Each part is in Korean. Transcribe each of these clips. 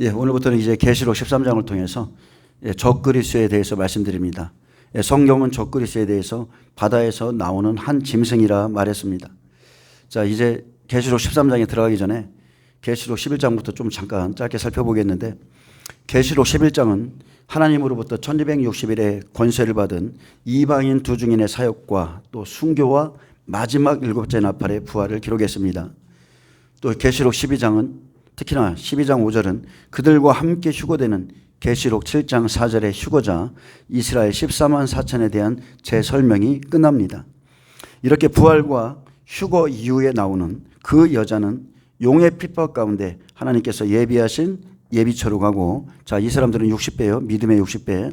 오늘부터는 이제 계시록 13장을 통해서 적그리스도에 대해서 말씀드립니다. 성경은 적그리스도에 대해서 바다에서 나오는 한 짐승이라 말했습니다. 자, 이제 계시록 13장에 들어가기 전에 계시록 11장부터 좀 잠깐 짧게 살펴보겠는데, 계시록 11장은 하나님으로부터 1260일의 권세를 받은 이방인 두 증인의 사역과 또 순교와 마지막 일곱째 나팔의 부활을 기록했습니다. 또 계시록 12장은 특히나 12장 5절은 그들과 함께 휴거되는 계시록 7장 4절의 휴거자 이스라엘 14만 4천에 대한 재설명이 끝납니다. 이렇게 부활과 휴거 이후에 나오는 그 여자는 용의 핍박 가운데 하나님께서 예비하신 예비처로 가고, 자, 이 사람들은 60배요. 믿음의 60배.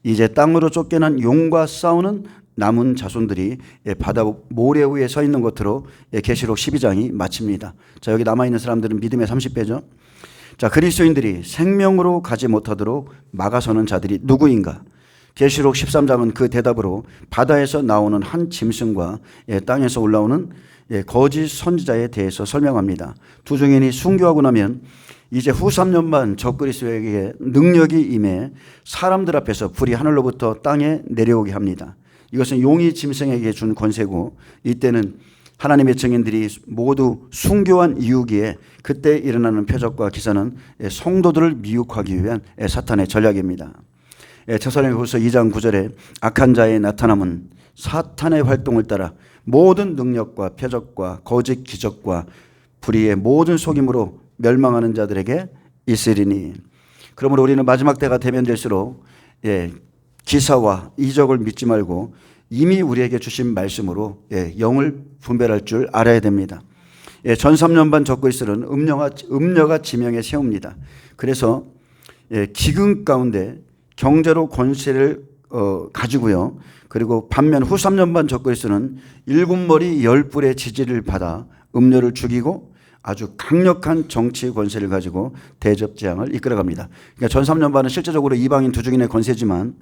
이제 땅으로 쫓겨난 용과 싸우는 남은 자손들이 바다 모래 위에 서 있는 것으로 계시록 12장이 마칩니다. 자, 여기 남아있는 사람들은 믿음의 30배죠. 자, 그리스도인들이 생명으로 가지 못하도록 막아서는 자들이 누구인가? 계시록 13장은 그 대답으로 바다에서 나오는 한 짐승과 땅에서 올라오는 거짓 선지자에 대해서 설명합니다. 두 증인이 순교하고 나면 이제 후 3년만 적그리스도에게 능력이 임해 사람들 앞에서 불이 하늘로부터 땅에 내려오게 합니다. 이것은 용이 짐승에게 준 권세고, 이때는 하나님의 증인들이 모두 순교한 이후기에 그때 일어나는 표적과 기사는 성도들을 미혹하기 위한 사탄의 전략입니다. 테살로니가후서 2장 9절에 악한 자의 나타남은 사탄의 활동을 따라 모든 능력과 표적과 거짓 기적과 불의의 모든 속임으로 멸망하는 자들에게 있으리니. 그러므로 우리는 마지막 때가 되면 될수록 기사와 이적을 믿지 말고 이미 우리에게 주신 말씀으로 영을 분별할 줄 알아야 됩니다. 전 3년반 적그리스도는 음녀가 지명에 세웁니다. 그래서 기근 가운데 경제로 권세를 가지고요. 그리고 반면 후 3년반 적그리스도는 7머리 10뿔의 지지를 받아 음녀를 죽이고 아주 강력한 정치 권세를 가지고 대접재앙을 이끌어갑니다. 그러니까 전 3년반은 실제적으로 이방인 두 증인의 권세지만,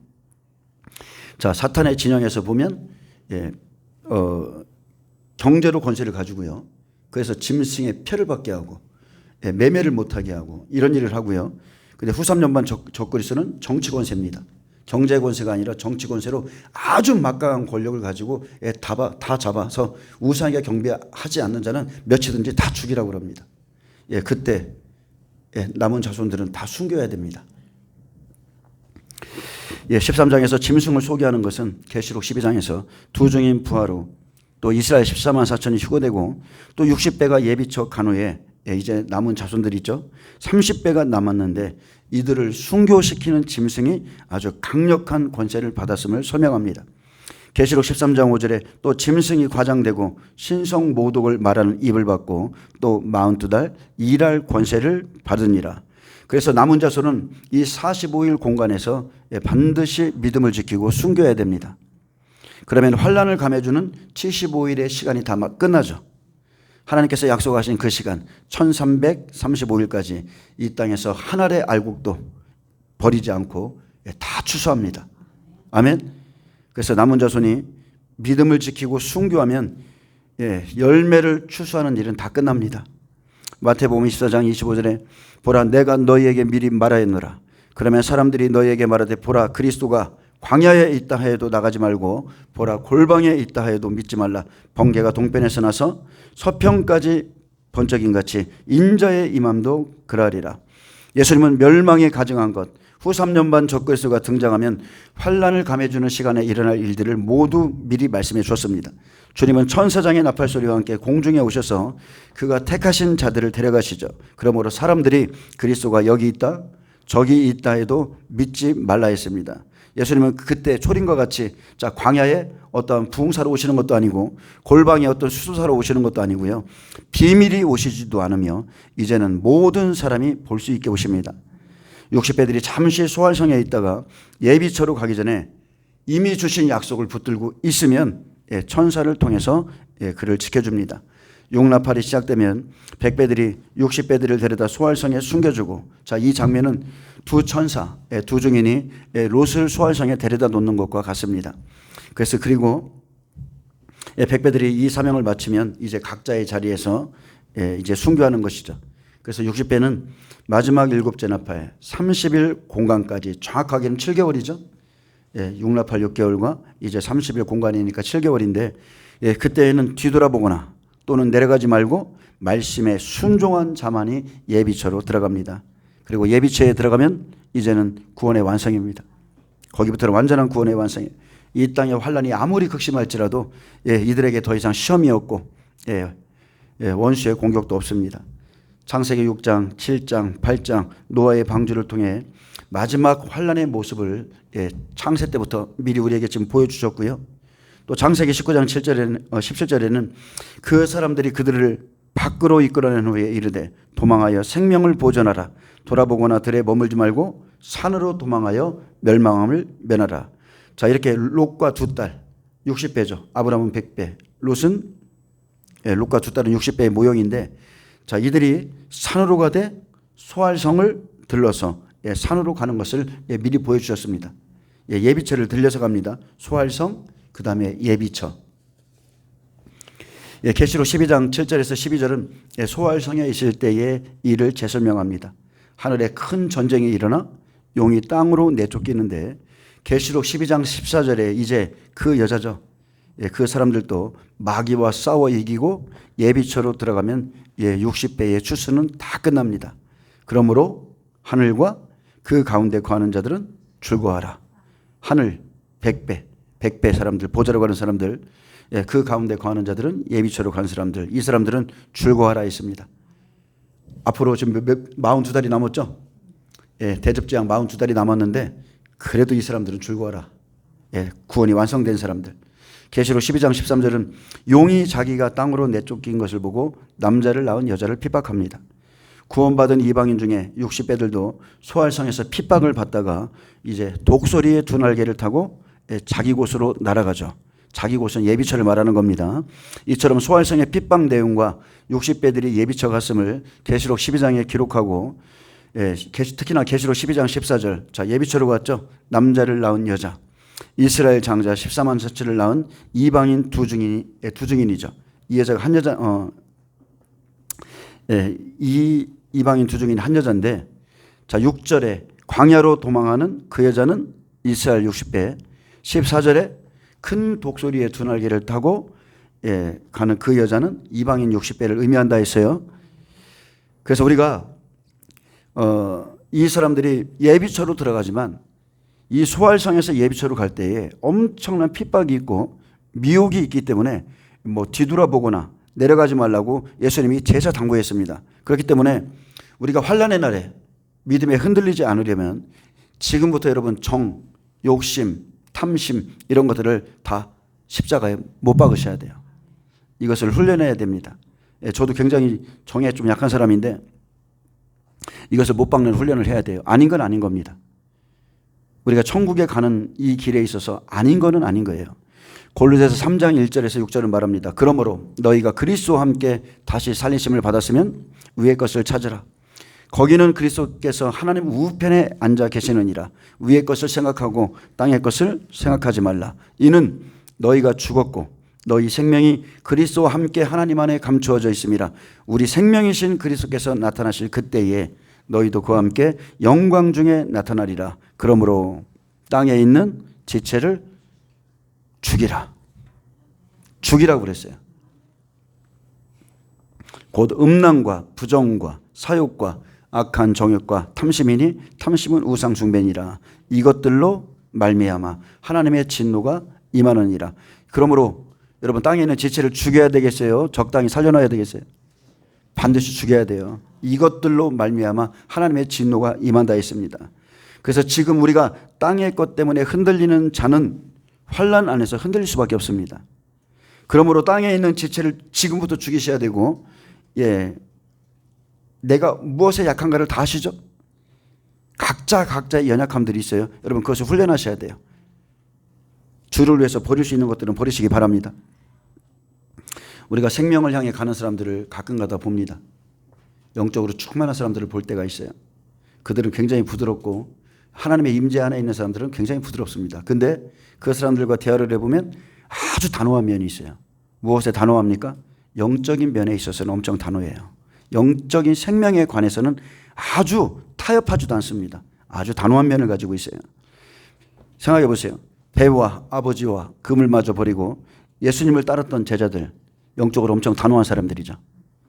자, 사탄의 진영에서 보면 경제로 권세를 가지고요. 그래서 짐승의 표를 받게 하고 매매를 못하게 하고 이런 일을 하고요. 근데 후 3년반 적그리스도는 정치 권세입니다. 경제 권세가 아니라 정치 권세로 아주 막강한 권력을 가지고 다 잡아서 우상에게 경배하지 않는 자는 며칠든지 다 죽이라고 합니다. 그때 남은 자손들은 다 숨겨야 됩니다. 13장에서 짐승을 소개하는 것은 계시록 12장에서 두 증인 부활 후 또 이스라엘 14만 4천이 휴거되고 또 60배가 예비처 간 후에 이제 남은 자손들이 있죠. 30배가 남았는데 이들을 순교시키는 짐승이 아주 강력한 권세를 받았음을 설명합니다. 계시록 13장 5절에 또 짐승이 과장되고 신성 모독을 말하는 입을 받고 또 42달 일할 권세를 받으니라. 그래서 남은 자손은 이 45일 공간에서 반드시 믿음을 지키고 순교해야 됩니다. 그러면 환난을 감해주는 75일의 시간이 다 끝나죠. 하나님께서 약속하신 그 시간 1335일까지 이 땅에서 하나의 알곡도 버리지 않고 다 추수합니다. 아멘. 그래서 남은 자손이 믿음을 지키고 순교하면 열매를 추수하는 일은 다 끝납니다. 마태복음 24장 25절에 보라 내가 너희에게 미리 말하였노라. 그러면 사람들이 너희에게 말하되 보라 그리스도가 광야에 있다 하여도 나가지 말고 보라 골방에 있다 하여도 믿지 말라. 번개가 동편에서 나서 서편까지 번쩍인 같이 인자의 임함도 그러하리라. 예수님은 멸망에 가증한 것, 후 3년반 적그리스도가 등장하면 환난을 감해주는 시간에 일어날 일들을 모두 미리 말씀해 주었습니다. 주님은 천사장의 나팔소리와 함께 공중에 오셔서 그가 택하신 자들을 데려가시죠. 그러므로 사람들이 그리스도가 여기 있다 저기 있다 해도 믿지 말라 했습니다. 예수님은 그때 초림과 같이 자 광야에 어떤 부흥사로 오시는 것도 아니고 골방에 어떤 수소사로 오시는 것도 아니고요. 비밀이 오시지도 않으며 이제는 모든 사람이 볼 수 있게 오십니다. 60배들이 잠시 소활성에 있다가 예비처로 가기 전에 이미 주신 약속을 붙들고 있으면 천사를 통해서 그를 지켜줍니다. 용나팔이 시작되면 100배들이 60배들을 데려다 소활성에 숨겨주고, 자, 이 장면은 두 천사, 두 증인이 롯을 소활성에 데려다 놓는 것과 같습니다. 그래서 그리고 100배들이 이 사명을 마치면 이제 각자의 자리에서 이제 순교하는 것이죠. 그래서 60배는 마지막 7째 나팔 30일 공간까지, 정확하게는 7개월이죠. 6나팔 6개월과 이제 30일 공간이니까 7개월인데, 그때에는 뒤돌아보거나 또는 내려가지 말고 말씀에 순종한 자만이 예비처로 들어갑니다. 그리고 예비처에 들어가면 이제는 구원의 완성입니다. 거기부터는 완전한 구원의 완성이에요. 이 땅의 환란이 아무리 극심할지라도 이들에게 더 이상 시험이 없고 원수의 공격도 없습니다. 창세기 6장, 7장, 8장 노아의 방주를 통해 마지막 환란의 모습을 창세 때부터 미리 우리에게 지금 보여주셨고요. 또 창세기 19장 17절에는 그 사람들이 그들을 밖으로 이끌어낸 후에 이르되 도망하여 생명을 보존하라. 돌아보거나 들에 머물지 말고 산으로 도망하여 멸망함을 면하라. 자, 이렇게 롯과 두 딸 60배죠. 아브라함은 100배. 롯과 두 딸은 60배의 모형인데, 자, 이들이 산으로 가되 소알성을 들러서 산으로 가는 것을 미리 보여주셨습니다. 예비처를 들려서 갑니다. 소알성, 그 다음에 예비처. 계시록 12장 7절에서 12절은 소알성에 있을 때의 일을 재설명합니다. 하늘에 큰 전쟁이 일어나 용이 땅으로 내쫓기는데, 계시록 12장 14절에 이제 그 여자죠. 그 사람들도 마귀와 싸워 이기고 예비처로 들어가면 60배의 추수는 다 끝납니다. 그러므로 하늘과 그 가운데 거하는 자들은 즐거워하라. 하늘 100배 사람들, 보좌로 가는 사람들, 그 가운데 거하는 자들은 예비처로 가는 사람들, 이 사람들은 즐거워하라 했습니다. 앞으로 지금 42달이 남았죠. 대접제약 42달이 남았는데 그래도 이 사람들은 즐거워하라. 구원이 완성된 사람들. 계시록 12장 13절은 용이 자기가 땅으로 내쫓긴 것을 보고 남자를 낳은 여자를 핍박합니다. 구원받은 이방인 중에 60배들도 소알성에서 핍박을 받다가 이제 독소리의 두 날개를 타고 자기 곳으로 날아가죠. 자기 곳은 예비처를 말하는 겁니다. 이처럼 소알성의 핍박 내용과 60배들이 예비처 갔음을 계시록 12장에 기록하고, 특히나 계시록 12장 14절, 자, 예비처로 갔죠. 남자를 낳은 여자, 이스라엘 장자 14만 서치를 낳은 이방인 두 증인이죠. 이 여자가 한 여자, 이 이방인 두 증인 한 여자인데, 자, 6절에 광야로 도망하는 그 여자는 이스라엘 60배, 14절에 큰 독소리의 두 날개를 타고 가는 그 여자는 이방인 60배를 의미한다 했어요. 그래서 우리가 이 사람들이 예비처로 들어가지만 이 소알성에서 예비처로 갈 때에 엄청난 핍박이 있고 미혹이 있기 때문에 뭐 뒤돌아보거나 내려가지 말라고 예수님이 제사 당부했습니다. 그렇기 때문에 우리가 환난의 날에 믿음에 흔들리지 않으려면 지금부터 여러분 정, 욕심, 탐심 이런 것들을 다 십자가에 못 박으셔야 돼요. 이것을 훈련해야 됩니다. 저도 굉장히 정에 좀 약한 사람인데 이것을 못 박는 훈련을 해야 돼요. 아닌 건 아닌 겁니다. 우리가 천국에 가는 이 길에 있어서 아닌 거는 아닌 거예요. 골로새서 3장 1절에서 6절을 말합니다. 그러므로 너희가 그리스도와 함께 다시 살리심을 받았으면 위의 것을 찾으라. 거기는 그리스도께서 하나님 우편에 앉아 계시느니라. 위의 것을 생각하고 땅의 것을 생각하지 말라. 이는 너희가 죽었고 너희 생명이 그리스도와 함께 하나님 안에 감추어져 있음이라. 우리 생명이신 그리스도께서 나타나실 그때에 너희도 그와 함께 영광 중에 나타나리라. 그러므로 땅에 있는 지체를 죽이라. 죽이라고 그랬어요. 곧 음란과 부정과 사욕과 악한 정욕과 탐심이니 탐심은 우상 숭배니라. 이것들로 말미암아 하나님의 진노가 임하느니라. 그러므로 여러분 땅에 있는 지체를 죽여야 되겠어요? 적당히 살려놔야 되겠어요? 반드시 죽여야 돼요. 이것들로 말미암아 하나님의 진노가 임한다 했습니다. 그래서 지금 우리가 땅의 것 때문에 흔들리는 자는 환난 안에서 흔들릴 수밖에 없습니다. 그러므로 땅에 있는 지체를 지금부터 죽이셔야 되고, 내가 무엇에 약한가를 다 아시죠? 각자의 연약함들이 있어요. 여러분 그것을 훈련하셔야 돼요. 주를 위해서 버릴 수 있는 것들은 버리시기 바랍니다. 우리가 생명을 향해 가는 사람들을 가끔가다 봅니다. 영적으로 충만한 사람들을 볼 때가 있어요. 그들은 굉장히 부드럽고 하나님의 임재 안에 있는 사람들은 굉장히 부드럽습니다. 근데 그 사람들과 대화를 해보면 아주 단호한 면이 있어요. 무엇에 단호합니까? 영적인 면에 있어서는 엄청 단호해요. 영적인 생명에 관해서는 아주 타협하지도 않습니다. 아주 단호한 면을 가지고 있어요. 생각해 보세요. 배와 아버지와 금을 마저 버리고 예수님을 따랐던 제자들, 영적으로 엄청 단호한 사람들이죠.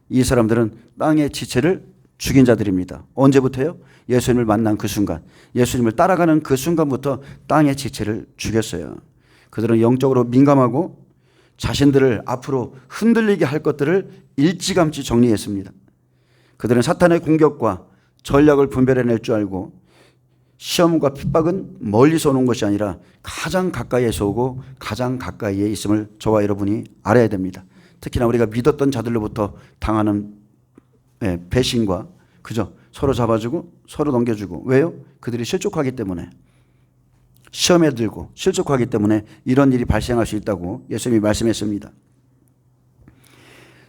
이 사람들은 땅의 지체를 죽인 자들입니다. 언제부터요? 예수님을 만난 그 순간, 예수님을 따라가는 그 순간부터 땅의 지체를 죽였어요. 그들은 영적으로 민감하고 자신들을 앞으로 흔들리게 할 것들을 일찌감치 정리했습니다. 그들은 사탄의 공격과 전략을 분별해낼 줄 알고 시험과 핍박은 멀리서 오는 것이 아니라 가장 가까이에서 오고 가장 가까이에 있음을 저와 여러분이 알아야 됩니다. 특히나 우리가 믿었던 자들로부터 당하는 배신과 그죠? 서로 잡아주고 서로 넘겨주고. 왜요? 그들이 실족하기 때문에, 시험에 들고 실족하기 때문에 이런 일이 발생할 수 있다고 예수님이 말씀했습니다.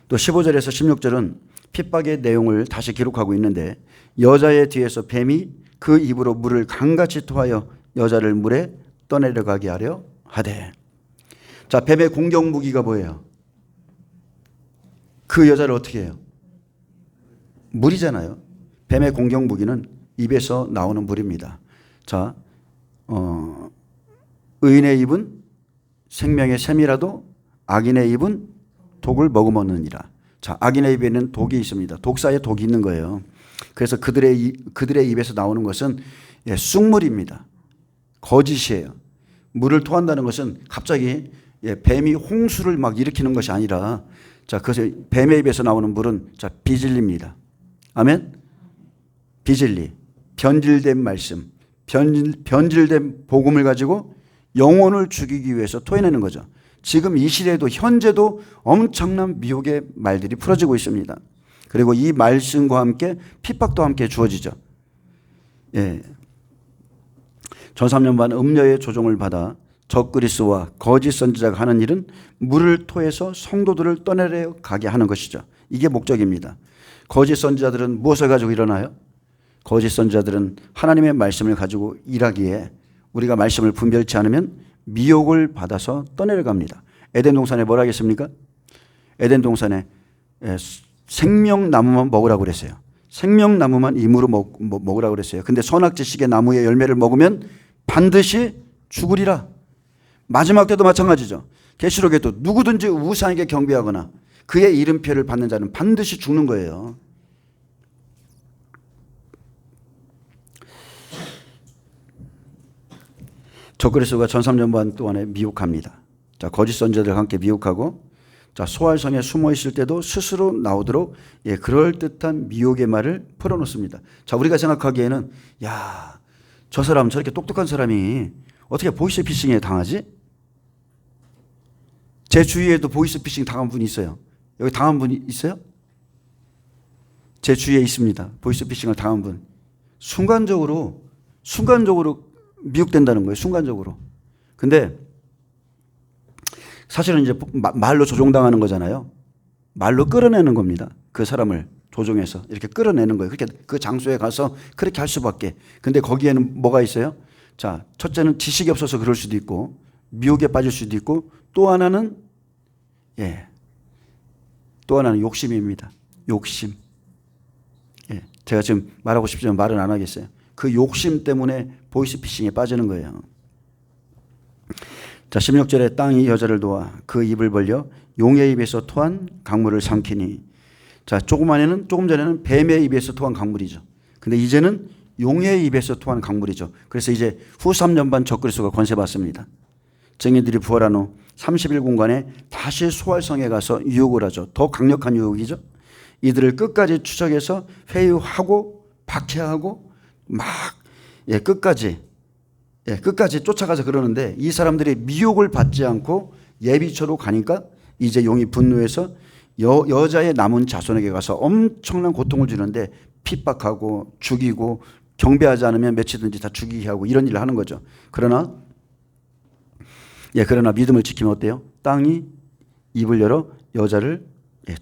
또 15절에서 16절은 핍박의 내용을 다시 기록하고 있는데, 여자의 뒤에서 뱀이 그 입으로 물을 강같이 토하여 여자를 물에 떠내려가게 하려 하되. 자, 뱀의 공격 무기가 뭐예요? 그 여자를 어떻게 해요? 물이잖아요. 뱀의 공격 무기는 입에서 나오는 물입니다. 자, 의인의 입은 생명의 샘이라도 악인의 입은 독을 머금었느니라. 자, 악인의 입에는 독이 있습니다. 독사에 독이 있는 거예요. 그래서 그들의 입에서 나오는 것은 쑥물입니다. 거짓이에요. 물을 토한다는 것은 갑자기 뱀이 홍수를 막 일으키는 것이 아니라, 자, 그래서 뱀의 입에서 나오는 물은 자, 비진리입니다. 아멘? 비진리, 변질된 말씀, 변질된 복음을 가지고 영혼을 죽이기 위해서 토해내는 거죠. 지금 이 시대에도 현재도 엄청난 미혹의 말들이 풀어지고 있습니다. 그리고 이 말씀과 함께 핍박도 함께 주어지죠. 예. 전 3년 반 음녀의 조종을 받아 적그리스와 거짓 선지자가 하는 일은 물을 토해서 성도들을 떠내려 가게 하는 것이죠. 이게 목적입니다. 거짓 선지자들은 무엇을 가지고 일어나요? 거짓 선지자들은 하나님의 말씀을 가지고 일하기에 우리가 말씀을 분별치 않으면 미혹을 받아서 떠내려 갑니다. 에덴 동산에 뭐라 하겠습니까? 에덴 동산에 생명나무만 먹으라고 그랬어요. 생명나무만 임으로 먹으라고 그랬어요. 근데 선악지식의 나무의 열매를 먹으면 반드시 죽으리라. 마지막 때도 마찬가지죠. 계시록에도 누구든지 우상에게 경배하거나 그의 이름표를 받는 자는 반드시 죽는 거예요. 적그리스도가 전 3년 반 동안에 미혹합니다. 자, 거짓 선지자들과 함께 미혹하고, 자, 소활성에 숨어 있을 때도 스스로 나오도록 그럴듯한 미혹의 말을 풀어놓습니다. 자, 우리가 생각하기에는 야, 저 사람 저렇게 똑똑한 사람이 어떻게 보이스피싱에 당하지? 제 주위에도 보이스피싱 당한 분이 있어요. 여기 당한 분이 있어요? 제 주위에 있습니다. 보이스피싱을 당한 분. 순간적으로 미혹된다는 거예요. 순간적으로. 근데 사실은 이제 말로 조종당하는 거잖아요. 말로 끌어내는 겁니다. 그 사람을 조종해서 이렇게 끌어내는 거예요. 그렇게 그 장소에 가서 그렇게 할 수밖에. 근데 거기에는 뭐가 있어요? 자, 첫째는 지식이 없어서 그럴 수도 있고, 미혹에 빠질 수도 있고, 또 하나는 욕심입니다. 욕심. 제가 지금 말하고 싶지만 말은 안 하겠어요. 그 욕심 때문에 보이스피싱에 빠지는 거예요. 자, 16절에 땅이 여자를 도와 그 입을 벌려 용의 입에서 토한 강물을 삼키니. 자, 조금 전에는 뱀의 입에서 토한 강물이죠. 근데 이제는 용의 입에서 토한 강물이죠. 그래서 이제 후 3년 반 적그리스도가 권세받습니다. 증인들이 부활한 후 30일공간에 다시 소활성에 가서 유혹을 하죠. 더 강력한 유혹이죠. 이들을 끝까지 추적해서 회유하고 박해하고 막 끝까지 쫓아가서 그러는데, 이 사람들이 미혹을 받지 않고 예비처로 가니까 이제 용이 분노해서 여자의 남은 자손에게 가서 엄청난 고통을 주는데 핍박하고 죽이고, 경배하지 않으면 며칠든지 다 죽이게 하고 이런 일을 하는 거죠. 그러나 믿음을 지키면 어때요? 땅이 입을 열어 여자를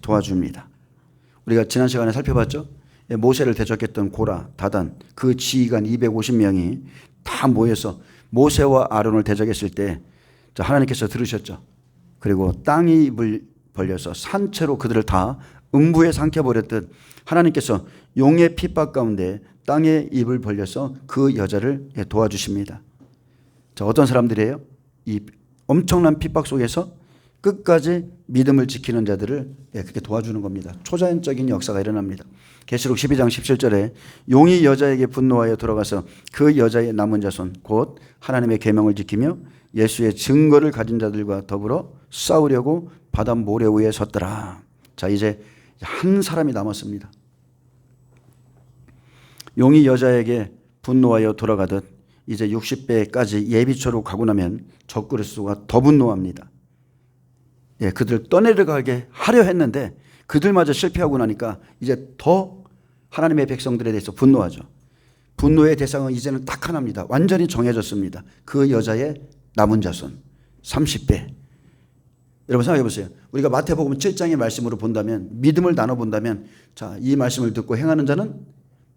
도와줍니다. 우리가 지난 시간에 살펴봤죠? 모세를 대적했던 고라, 다단, 그 지휘관 250명이 다 모여서 모세와 아론을 대적했을 때 하나님께서 들으셨죠. 그리고 땅이 입을 벌려서 산채로 그들을 다 음부에 삼켜버렸듯 하나님께서 용의 핍박 가운데 땅에 입을 벌려서 그 여자를 도와주십니다. 자, 어떤 사람들이에요? 이 엄청난 핍박 속에서 끝까지 믿음을 지키는 자들을 그렇게 도와주는 겁니다. 초자연적인 역사가 일어납니다. 계시록 12장 17절에 용이 여자에게 분노하여 돌아가서 그 여자의 남은 자손 곧 하나님의 계명을 지키며 예수의 증거를 가진 자들과 더불어 싸우려고 바다 모래 위에 섰더라. 자, 이제 한 사람이 남았습니다. 용이 여자에게 분노하여 돌아가듯 이제 60배까지 예비처로 가고 나면 적그리스도가 더 분노합니다. 그들 떠내려가게 하려 했는데 그들마저 실패하고 나니까 이제 더 하나님의 백성들에 대해서 분노하죠. 분노의 대상은 이제는 딱 하나입니다. 완전히 정해졌습니다. 그 여자의 남은 자손 30배. 여러분 생각해 보세요. 우리가 마태복음 7장의 말씀으로 본다면, 믿음을 나눠 본다면, 자, 이 말씀을 듣고 행하는 자는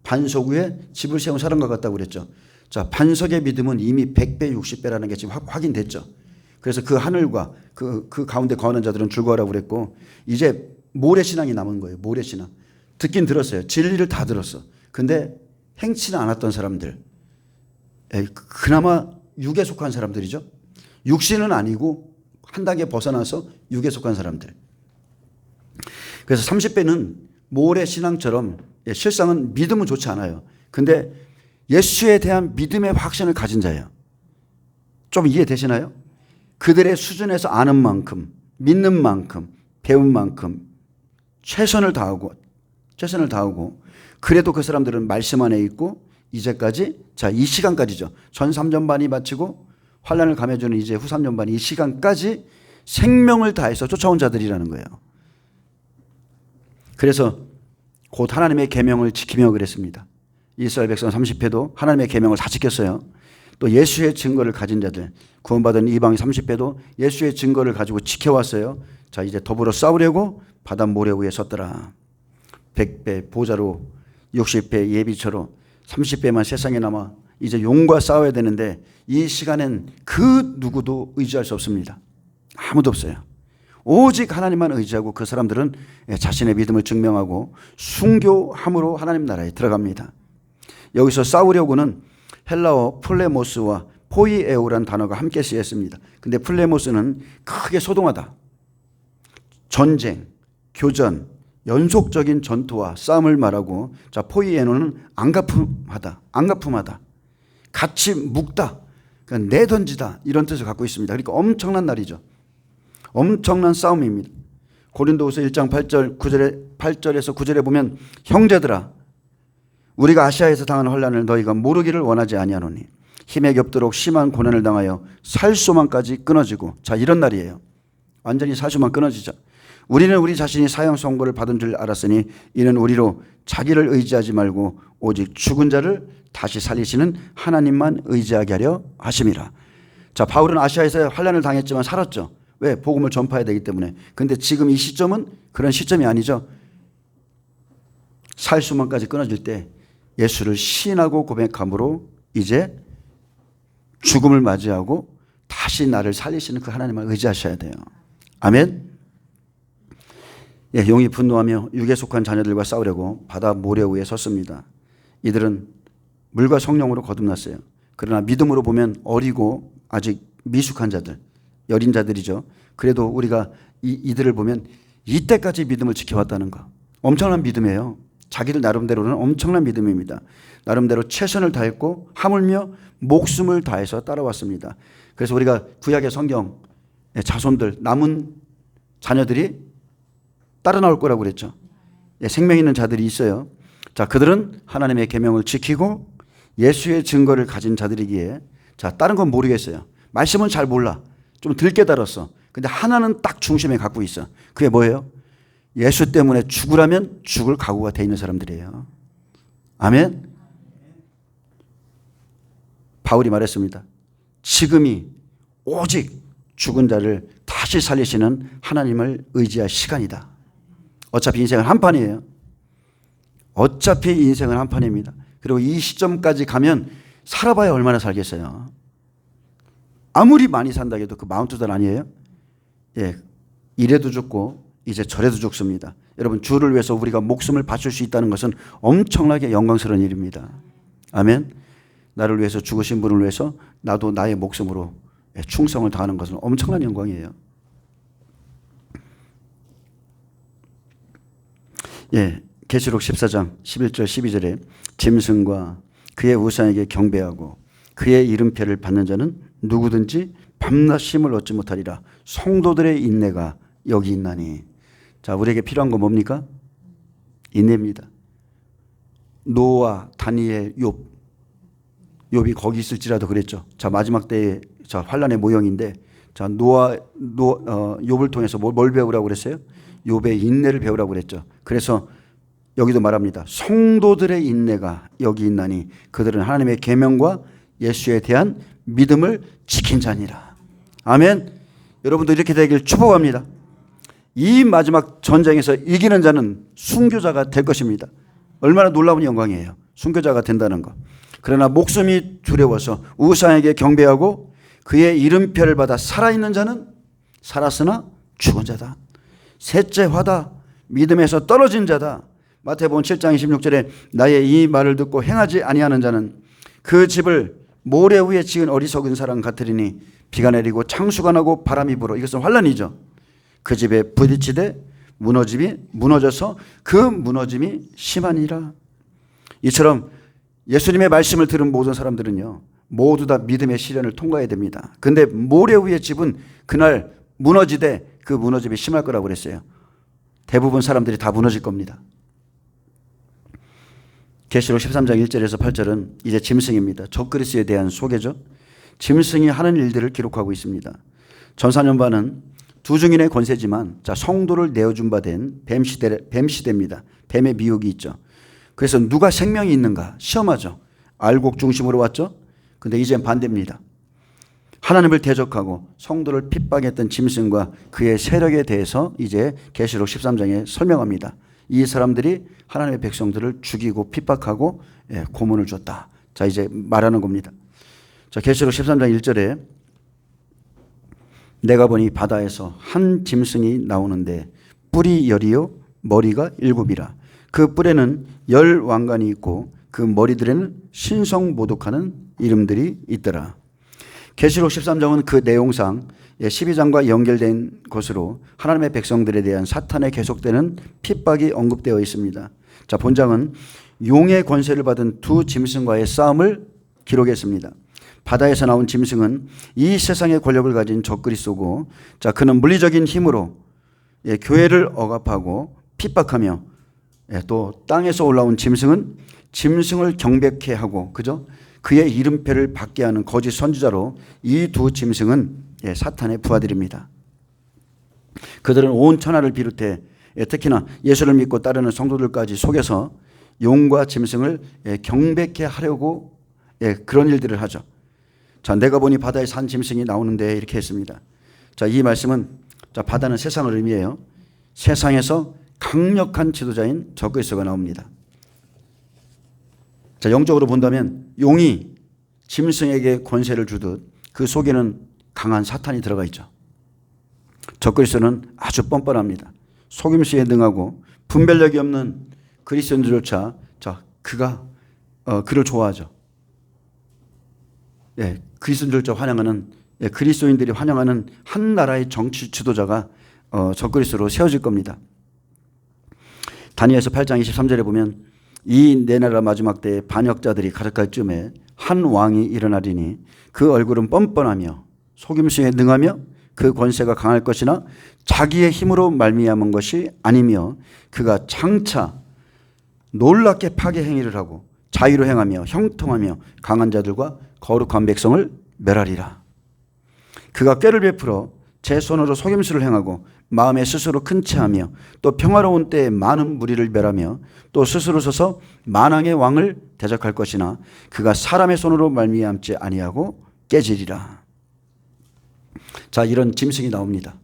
반석 위에 집을 세운 사람과 같다고 그랬죠. 자, 반석의 믿음은 이미 100배, 60배라는 게 지금 확인됐죠. 그래서 그 하늘과 그 가운데 거하는 자들은 즐거워라고 그랬고, 이제 모래신앙이 남은 거예요. 모래신앙. 듣긴 들었어요. 진리를 다 들었어. 근데 행치는 않았던 사람들. 그나마 육에 속한 사람들이죠. 육신은 아니고 한 단계 벗어나서 육에 속한 사람들. 그래서 30배는 모래신앙처럼 실상은 믿음은 좋지 않아요. 근데 예수에 대한 믿음의 확신을 가진 자예요. 좀 이해되시나요? 그들의 수준에서 아는 만큼, 믿는 만큼, 배운 만큼 최선을 다하고 그래도 그 사람들은 말씀 안에 있고 이제까지, 자, 이 시간까지죠. 전 3전반이 마치고 환난을 감해주는 이제 후 3전반이 이 시간까지 생명을 다해서 쫓아온 자들이라는 거예요. 그래서 곧 하나님의 계명을 지키며 그랬습니다. 이스라엘 백성 30배도 하나님의 계명을 다 지켰어요. 또 예수의 증거를 가진 자들, 구원받은 이방 30배도 예수의 증거를 가지고 지켜왔어요. 자, 이제 더불어 싸우려고 바다 모래 위에 섰더라. 100배 보좌로, 60배 예비처로, 30배만 세상에 남아 이제 용과 싸워야 되는데 이 시간엔 그 누구도 의지할 수 없습니다. 아무도 없어요. 오직 하나님만 의지하고 그 사람들은 자신의 믿음을 증명하고 순교함으로 하나님 나라에 들어갑니다. 여기서 싸우려고는 헬라어 플레모스와 포이에오란 단어가 함께 쓰였습니다. 근데 플레모스는 크게 소동하다, 전쟁, 교전, 연속적인 전투와 싸움을 말하고, 자, 포이에노는 안가품하다, 같이 묵다, 그러니까 내던지다, 이런 뜻을 갖고 있습니다. 그러니까 엄청난 날이죠. 엄청난 싸움입니다. 고린도후서 1장 8절에서 9절에 보면 형제들아, 우리가 아시아에서 당한 환난을 너희가 모르기를 원하지 아니하노니 힘에 겹도록 심한 고난을 당하여 살소망까지 끊어지고, 자, 이런 날이에요. 완전히 살소망 끊어지죠. 우리는 우리 자신이 사형 선고를 받은 줄 알았으니 이는 우리로 자기를 의지하지 말고 오직 죽은 자를 다시 살리시는 하나님만 의지하게 하려 하심이라. 자, 바울은 아시아에서 환난을 당했지만 살았죠. 왜? 복음을 전파해야 되기 때문에. 근데 지금 이 시점은 그런 시점이 아니죠. 살수만까지 끊어질 때 예수를 시인하고 고백함으로 이제 죽음을 맞이하고 다시 나를 살리시는 그 하나님을 의지하셔야 돼요. 아멘. 용이 분노하며 육에 속한 자녀들과 싸우려고 바다 모래 위에 섰습니다. 이들은 물과 성령으로 거듭났어요. 그러나 믿음으로 보면 어리고 아직 미숙한 자들, 여린 자들이죠. 그래도 우리가 이들을 보면 이때까지 믿음을 지켜왔다는 거, 엄청난 믿음이에요. 자기들 나름대로는 엄청난 믿음입니다. 나름대로 최선을 다했고 하물며 목숨을 다해서 따라왔습니다. 그래서 우리가 구약의 성경 자손들, 남은 자녀들이 따라 나올 거라고 그랬죠. 생명 있는 자들이 있어요. 자, 그들은 하나님의 계명을 지키고 예수의 증거를 가진 자들이기에, 자, 다른 건 모르겠어요. 말씀은 잘 몰라. 좀 덜 깨달았어. 근데 하나는 딱 중심에 갖고 있어. 그게 뭐예요? 예수 때문에 죽으라면 죽을 각오가 돼 있는 사람들이에요. 아멘. 바울이 말했습니다. 지금이 오직 죽은 자를 다시 살리시는 하나님을 의지할 시간이다. 어차피 인생은 한판이에요. 어차피 인생은 한판입니다. 그리고 이 시점까지 가면 살아봐야 얼마나 살겠어요. 아무리 많이 산다 해도 그 42살 아니에요? 예, 이래도 죽고 이제 저래도 죽습니다. 여러분, 주를 위해서 우리가 목숨을 바칠 수 있다는 것은 엄청나게 영광스러운 일입니다. 아멘. 나를 위해서 죽으신 분을 위해서 나도 나의 목숨으로 충성을 다하는 것은 엄청난 영광이에요. 계시록 14장 11절 12절에 짐승과 그의 우상에게 경배하고 그의 이름표를 받는 자는 누구든지 밤낮 쉼을 얻지 못하리라. 성도들의 인내가 여기 있나니. 자, 우리에게 필요한 건 뭡니까? 인내입니다. 노아, 다니엘, 욥이 거기 있을지라도 그랬죠. 자, 마지막 때의 환란의 모형인데, 자, 욥을 통해서 뭘 배우라고 그랬어요? 욥의 인내를 배우라고 그랬죠. 그래서 여기도 말합니다. 성도들의 인내가 여기 있나니 그들은 하나님의 계명과 예수에 대한 믿음을 지킨 자니라. 아멘. 여러분도 이렇게 되길 축복합니다. 이 마지막 전쟁에서 이기는 자는 순교자가 될 것입니다. 얼마나 놀라운 영광이에요. 순교자가 된다는 것. 그러나 목숨이 두려워서 우상에게 경배하고 그의 이름표를 받아 살아있는 자는 살았으나 죽은 자다. 셋째 화다. 믿음에서 떨어진 자다. 마태복음 7장 26절에 나의 이 말을 듣고 행하지 아니하는 자는 그 집을 모래 위에 지은 어리석은 사람 같으리니 비가 내리고 창수가 나고 바람이 불어. 이것은 환란이죠. 그 집에 부딪히되 무너져서 그 무너짐이 심하니라. 이처럼 예수님의 말씀을 들은 모든 사람들은요, 모두 다 믿음의 시련을 통과해야 됩니다. 근데 모래 위의 집은 그날 무너지되 그 무너짐이 심할 거라고 그랬어요. 대부분 사람들이 다 무너질 겁니다. 계시록 13장 1절에서 8절은 이제 짐승입니다. 적그리스도에 대한 소개죠. 짐승이 하는 일들을 기록하고 있습니다. 전사년반은 두 증인의 권세지만, 자, 성도를 내어준 바 된 뱀시대입니다. 뱀의 미혹이 있죠. 그래서 누가 생명이 있는가 시험하죠. 알곡 중심으로 왔죠. 근데 이젠 반대입니다. 하나님을 대적하고 성도를 핍박했던 짐승과 그의 세력에 대해서 이제 계시록 13장에 설명합니다. 이 사람들이 하나님의 백성들을 죽이고 핍박하고 고문을 줬다. 자, 이제 말하는 겁니다. 자, 계시록 13장 1절에 내가 보니 바다에서 한 짐승이 나오는데 뿔이 10이요 머리가 7이라. 그 뿔에는 10 왕관이 있고 그 머리들에는 신성모독하는 이름들이 있더라. 계시록 13장은 그 내용상 12장과 연결된 것으로 하나님의 백성들에 대한 사탄의 계속되는 핍박이 언급되어 있습니다. 자, 본장은 용의 권세를 받은 두 짐승과의 싸움을 기록했습니다. 바다에서 나온 짐승은 이 세상의 권력을 가진 적그리스도고, 자, 그는 물리적인 힘으로 교회를 억압하고 핍박하며, 또 땅에서 올라온 짐승은 짐승을 경배케 하고, 그죠? 그의 이름표를 받게 하는 거짓 선지자로 이 두 짐승은 사탄의 부하들입니다. 그들은 온 천하를 비롯해 특히나 예수를 믿고 따르는 성도들까지 속여서 용과 짐승을 경배케 하려고 그런 일들을 하죠. 자, 내가 보니 바다에 산 짐승이 나오는데 이렇게 했습니다. 자, 이 말씀은, 자, 바다는 세상을 의미해요. 세상에서 강력한 지도자인 적그리스도가 나옵니다. 자, 영적으로 본다면 용이 짐승에게 권세를 주듯 그 속에는 강한 사탄이 들어가 있죠. 적그리스도는 아주 뻔뻔합니다. 속임수에 능하고 분별력이 없는 그리스도인들조차, 자, 그를 좋아하죠. 그리스도인들조차 환영하는, 그리스도인들이 환영하는 한 나라의 정치 지도자가 적그리스도로 세워질 겁니다. 다니엘서 8장 23절에 보면 이 네 나라 마지막 때에 반역자들이 가득할 쯤에 한 왕이 일어나리니 그 얼굴은 뻔뻔하며 속임수에 능하며 그 권세가 강할 것이나 자기의 힘으로 말미암은 것이 아니며 그가 장차 놀랍게 파괴 행위를 하고 자유로 행하며 형통하며 강한 자들과 거룩한 백성을 멸하리라. 그가 꾀를 베풀어 제 손으로 속임수를 행하고 마음에 스스로 큰 체하며 또 평화로운 때에 많은 무리를 멸하며 또 스스로 서서 만왕의 왕을 대적할 것이나 그가 사람의 손으로 말미암지 아니하고 깨지리라. 자, 이런 짐승이 나옵니다.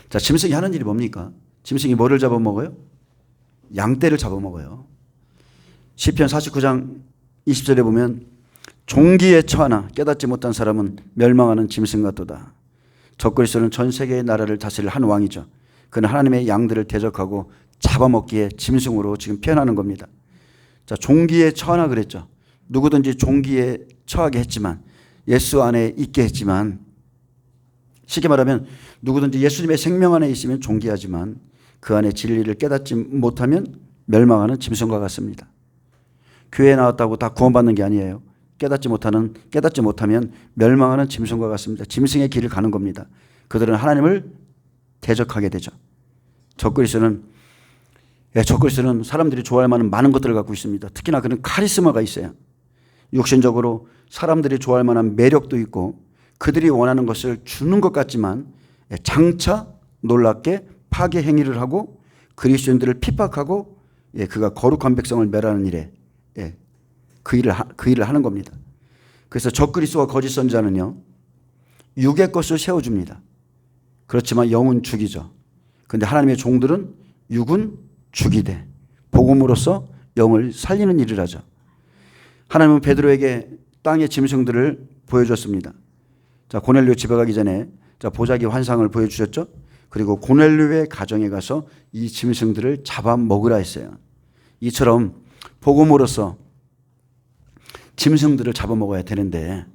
자, 짐승이 하는 일이 뭡니까? 짐승이 뭐를 잡아먹어요? 양떼를 잡아먹어요. 시편 49장 20절에 보면 종기에 처하나 깨닫지 못한 사람은 멸망하는 짐승 같도다. 적그리스도는 전 세계의 나라를 다스릴 한 왕이죠. 그는 하나님의 양들을 대적하고 잡아먹기에 짐승으로 지금 표현하는 겁니다. 자, 종기에 처하나 그랬죠. 누구든지 종기에 처하게 했지만, 예수 안에 있게 했지만, 쉽게 말하면 누구든지 예수님의 생명 안에 있으면 존귀하지만 그 안에 진리를 깨닫지 못하면 멸망하는 짐승과 같습니다. 교회에 나왔다고 다 구원받는 게 아니에요. 깨닫지 못하면 멸망하는 짐승과 같습니다. 짐승의 길을 가는 겁니다. 그들은 하나님을 대적하게 되죠. 적그리스도는 사람들이 좋아할 만한 많은 것들을 갖고 있습니다. 특히나 그는 카리스마가 있어요. 육신적으로 사람들이 좋아할 만한 매력도 있고 그들이 원하는 것을 주는 것 같지만 장차 놀랍게 파괴 행위를 하고 그리스도인들을 핍박하고 그가 거룩한 백성을 멸하는 일에 그 일을 하는 겁니다. 그래서 적그리스도와 거짓 선지자는요, 육의 것을 세워줍니다. 그렇지만 영은 죽이죠. 그런데 하나님의 종들은 육은 죽이되 복음으로써 영을 살리는 일을 하죠. 하나님은 베드로에게 땅의 짐승들을 보여줬습니다. 자, 고넬료 집에 가기 전에 보자기 환상을 보여주셨죠. 그리고 고넬료의 가정에 가서 이 짐승들을 잡아먹으라 했어요. 이처럼 복음으로써 짐승들을 잡아먹어야 되는데,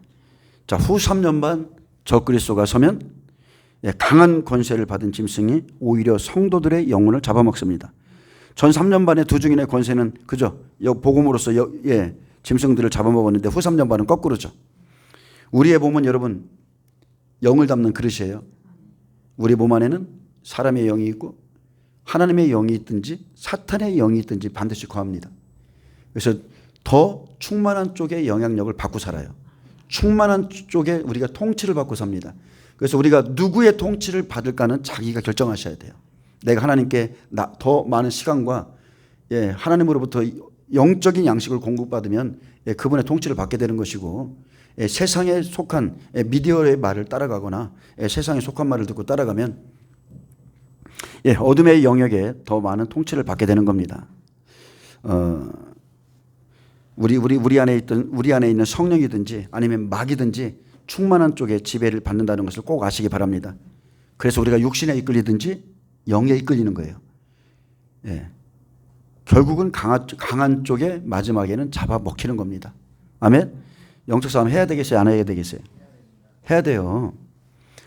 자, 후 3년 반 적그리스도가 서면 강한 권세를 받은 짐승이 오히려 성도들의 영혼을 잡아먹습니다. 전 3년 반의 두 증인의 권세는 그죠? 복음으로써 짐승들을 잡아먹었는데 후 3년 반은 거꾸로죠. 우리의 몸은 여러분 영을 담는 그릇이에요. 우리 몸 안에는 사람의 영이 있고 하나님의 영이 있든지 사탄의 영이 있든지 반드시 거합니다. 그래서 더 충만한 쪽의 영향력을 받고 살아요. 충만한 쪽에 우리가 통치를 받고 삽니다. 그래서 우리가 누구의 통치를 받을까는 자기가 결정하셔야 돼요. 내가 하나님께 더 많은 시간과 하나님으로부터 영적인 양식을 공급받으면 그분의 통치를 받게 되는 것이고, 세상에 속한 미디어의 말을 따라가거나 세상에 속한 말을 듣고 따라가면 어둠의 영역에 더 많은 통치를 받게 되는 겁니다. 우리 안에 있는 성령이든지 아니면 마귀든지 충만한 쪽에 지배를 받는다는 것을 꼭 아시기 바랍니다. 그래서 우리가 육신에 이끌리든지 영에 이끌리는 거예요. 결국은 강한 쪽에 마지막에는 잡아먹히는 겁니다. 아멘? 영적 싸움 해야 되겠어요? 안 해야 되겠어요? 해야 돼요.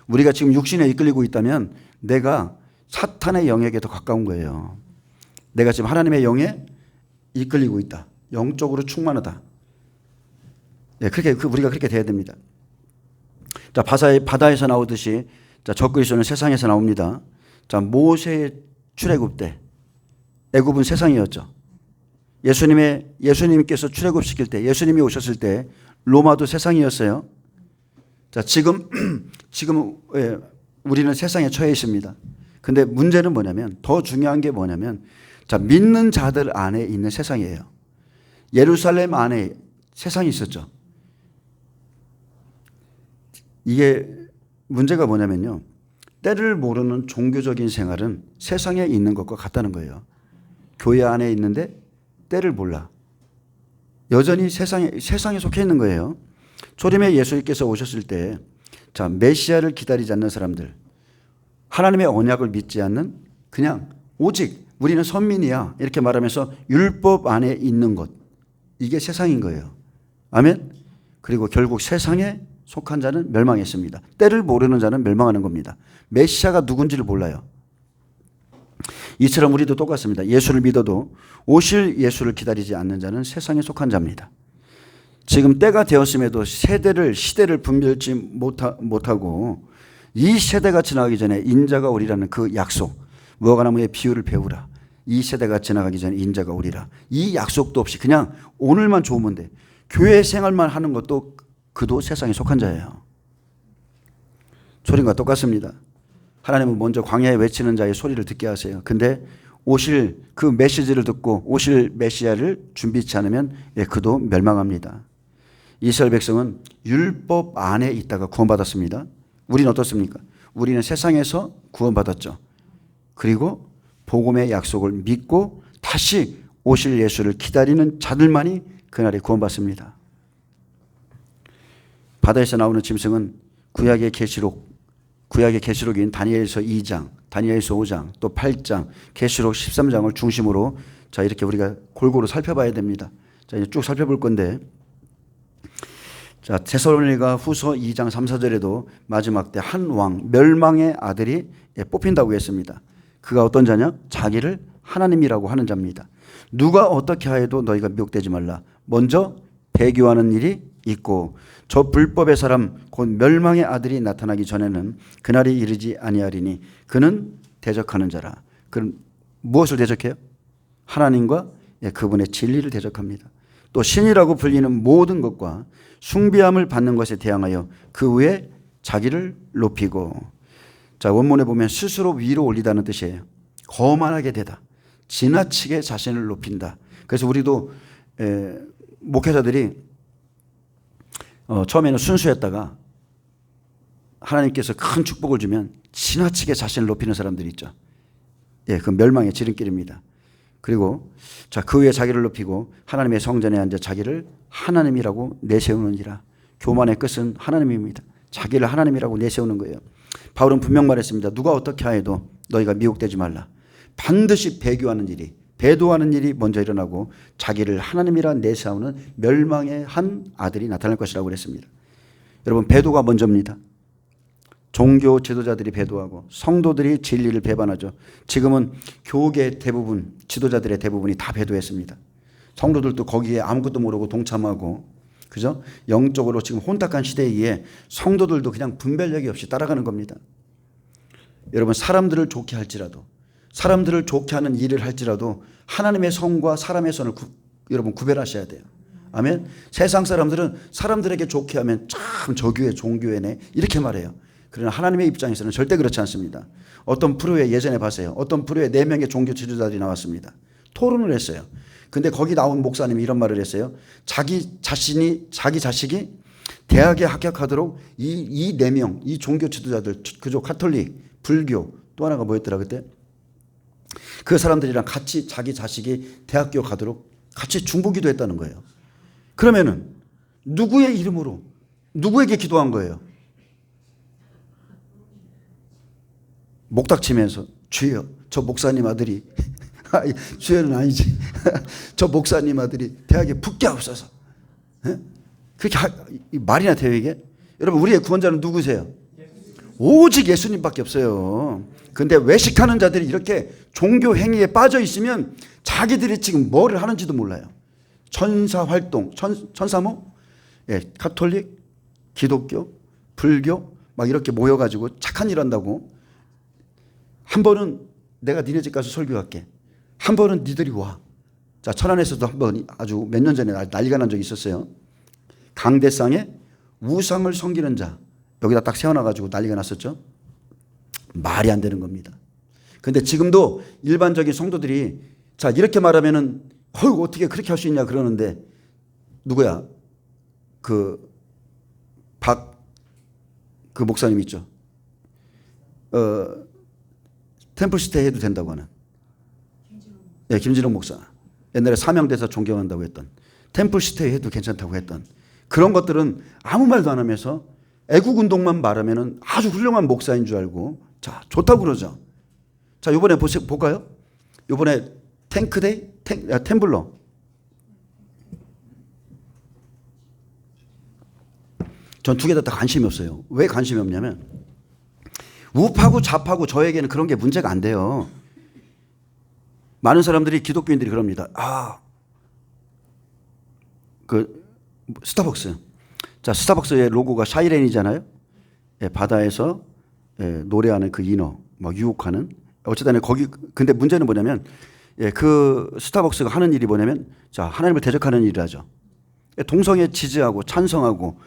우리가 지금 육신에 이끌리고 있다면 내가 사탄의 영역에 더 가까운 거예요. 내가 지금 하나님의 영에 이끌리고 있다. 영적으로 충만하다. 우리가 그렇게 돼야 됩니다. 자, 바다에서 나오듯이 적그리스도는 세상에서 나옵니다. 자, 모세의 출애굽 때 애굽은 세상이었죠. 예수님께서 출애굽시킬 때, 예수님이 오셨을 때 로마도 세상이었어요. 자, 지금 우리는 세상에 처해 있습니다. 근데 문제는 뭐냐면, 더 중요한 게 뭐냐면, 자, 믿는 자들 안에 있는 세상이에요. 예루살렘 안에 세상이 있었죠. 이게 문제가 뭐냐면요, 때를 모르는 종교적인 생활은 세상에 있는 것과 같다는 거예요. 교회 안에 있는데 때를 몰라. 여전히 세상에 속해 있는 거예요. 초림에 예수님께서 오셨을 때, 자, 메시아를 기다리지 않는 사람들, 하나님의 언약을 믿지 않는, 그냥 오직 우리는 선민이야 이렇게 말하면서 율법 안에 있는 것, 이게 세상인 거예요. 아멘. 그리고 결국 세상에 속한 자는 멸망했습니다. 때를 모르는 자는 멸망하는 겁니다. 메시아가 누군지를 몰라요. 이처럼 우리도 똑같습니다. 예수를 믿어도 오실 예수를 기다리지 않는 자는 세상에 속한 자입니다. 지금 때가 되었음에도 시대를 분별치 못하고 이 세대가 지나가기 전에 인자가 오리라는 그 약속, 무화과나무의 비유를 배우라. 이 세대가 지나가기 전에 인자가 오리라. 이 약속도 없이 그냥 오늘만 좋으면 돼. 교회 생활만 하는 것도 그도 세상에 속한 자예요. 소린과 똑같습니다. 하나님은 먼저 광야에 외치는 자의 소리를 듣게 하세요. 근데 오실 그 메시지를 듣고 오실 메시아를 준비치 않으면 그도 멸망합니다. 이스라엘 백성은 율법 안에 있다가 구원받았습니다. 우리는 어떻습니까? 우리는 세상에서 구원받았죠. 그리고 복음의 약속을 믿고 다시 오실 예수를 기다리는 자들만이 그날에 구원받습니다. 바다에서 나오는 짐승은 구약의 계시록 구약의 계시록인 다니엘서 2장, 다니엘서 5장, 또 8장, 계시록 13장을 중심으로 자 이렇게 우리가 골고루 살펴봐야 됩니다. 자 이제 쭉 살펴볼 건데, 자 데살로니가 후서 2장 3, 4절에도 마지막 때 한 왕 멸망의 아들이 뽑힌다고 했습니다. 그가 어떤 자냐? 자기를 하나님이라고 하는 자입니다. 누가 어떻게 하여도 너희가 미혹되지 말라. 먼저 배교하는 일이 있고 저 불법의 사람 곧 멸망의 아들이 나타나기 전에는 그날이 이르지 아니하리니 그는 대적하는 자라. 그는 무엇을 대적해요? 하나님과 그분의 진리를 대적합니다. 또 신이라고 불리는 모든 것과 숭배함을 받는 것에 대항하여 그 위에 자기를 높이고, 자 원문에 보면 스스로 위로 올리다는 뜻이에요. 거만하게 되다, 지나치게 자신을 높인다. 그래서 우리도 목회자들이 처음에는 순수했다가 하나님께서 큰 축복을 주면 지나치게 자신을 높이는 사람들이 있죠. 그 멸망의 지름길입니다. 그리고 자, 그 위에 자기를 높이고 하나님의 성전에 앉아 자기를 하나님이라고 내세우느니라. 교만의 끝은 하나님입니다. 자기를 하나님이라고 내세우는 거예요. 바울은 분명 말했습니다. 누가 어떻게 하여도 너희가 미혹되지 말라. 반드시 배교하는 일이, 배도하는 일이 먼저 일어나고 자기를 하나님이라 내세우는 멸망의 한 아들이 나타날 것이라고 그랬습니다. 여러분, 배도가 먼저입니다. 종교 지도자들이 배도하고 성도들이 진리를 배반하죠. 지금은 교계 대부분, 지도자들의 대부분이 다 배도했습니다. 성도들도 거기에 아무것도 모르고 동참하고, 그죠? 영적으로 지금 혼탁한 시대에 의해 성도들도 그냥 분별력이 없이 따라가는 겁니다. 여러분, 사람들을 좋게 할지라도, 사람들을 좋게 하는 일을 할지라도 하나님의 선과 사람의 선을 여러분 구별하셔야 돼요. 아멘. 세상 사람들은 사람들에게 좋게 하면 참 저 교회 종교회네 이렇게 말해요. 그러나 하나님의 입장에서는 절대 그렇지 않습니다. 어떤 프로에 예전에 봤어요. 어떤 프로에 4명의 종교 지도자들이 나왔습니다. 토론을 했어요. 근데 거기 나온 목사님이 이런 말을 했어요. 자기 자식이 대학에 합격하도록 이 4명, 이 종교 지도자들, 그죠? 가톨릭, 불교, 또 하나가 뭐였더라 그때? 그 사람들이랑 같이 자기 자식이 대학교 가도록 같이 중보기도 했다는 거예요. 그러면은 누구의 이름으로 누구에게 기도한 거예요? 목닥치면서 주여, 저 목사님 아들이 주여는 아니지 저 목사님 아들이 대학에 붙게 하옵소서. 그렇게 말이나 돼요 이게? 여러분, 우리의 구원자는 누구세요? 오직 예수님밖에 없어요. 근데 외식하는 자들이 이렇게 종교 행위에 빠져 있으면 자기들이 지금 뭐를 하는지도 몰라요. 천사 활동, 천사모, 가톨릭, 기독교, 불교 막 이렇게 모여가지고 착한 일 한다고. 한 번은 내가 니네 집 가서 설교할게. 한 번은 니들이 와. 자, 천안에서도 한 번 아주 몇 년 전에 난리가 난 적이 있었어요. 강대상에 우상을 섬기는 자 여기다 딱 세워놔가지고 난리가 났었죠. 말이 안 되는 겁니다. 근데 지금도 일반적인 성도들이 자 이렇게 말하면은 어떻게 그렇게 할 수 있냐 그러는데, 누구야? 그 목사님 있죠. 템플스테이 해도 된다고 하는. 김진홍 목사. 옛날에 사명대사 존경한다고 했던. 템플스테이 해도 괜찮다고 했던. 그런 것들은 아무 말도 안 하면서 애국운동만 말하면은 아주 훌륭한 목사인 줄 알고, 자, 좋다고 그러죠. 자, 요번에 볼까요? 요번에 탱크데이? 템블러. 전 두 개 다 관심이 없어요. 왜 관심이 없냐면, 우파고 좌파고 저에게는 그런 게 문제가 안 돼요. 많은 사람들이, 기독교인들이 그럽니다. 스타벅스. 자, 스타벅스의 로고가 샤이렌이잖아요. 바다에서 노래하는 그 인어, 막 유혹하는. 어쨌든 거기, 근데 문제는 뭐냐면, 그 스타벅스가 하는 일이 뭐냐면, 자, 하나님을 대적하는 일을 하죠. 동성애 지지하고 찬성하고,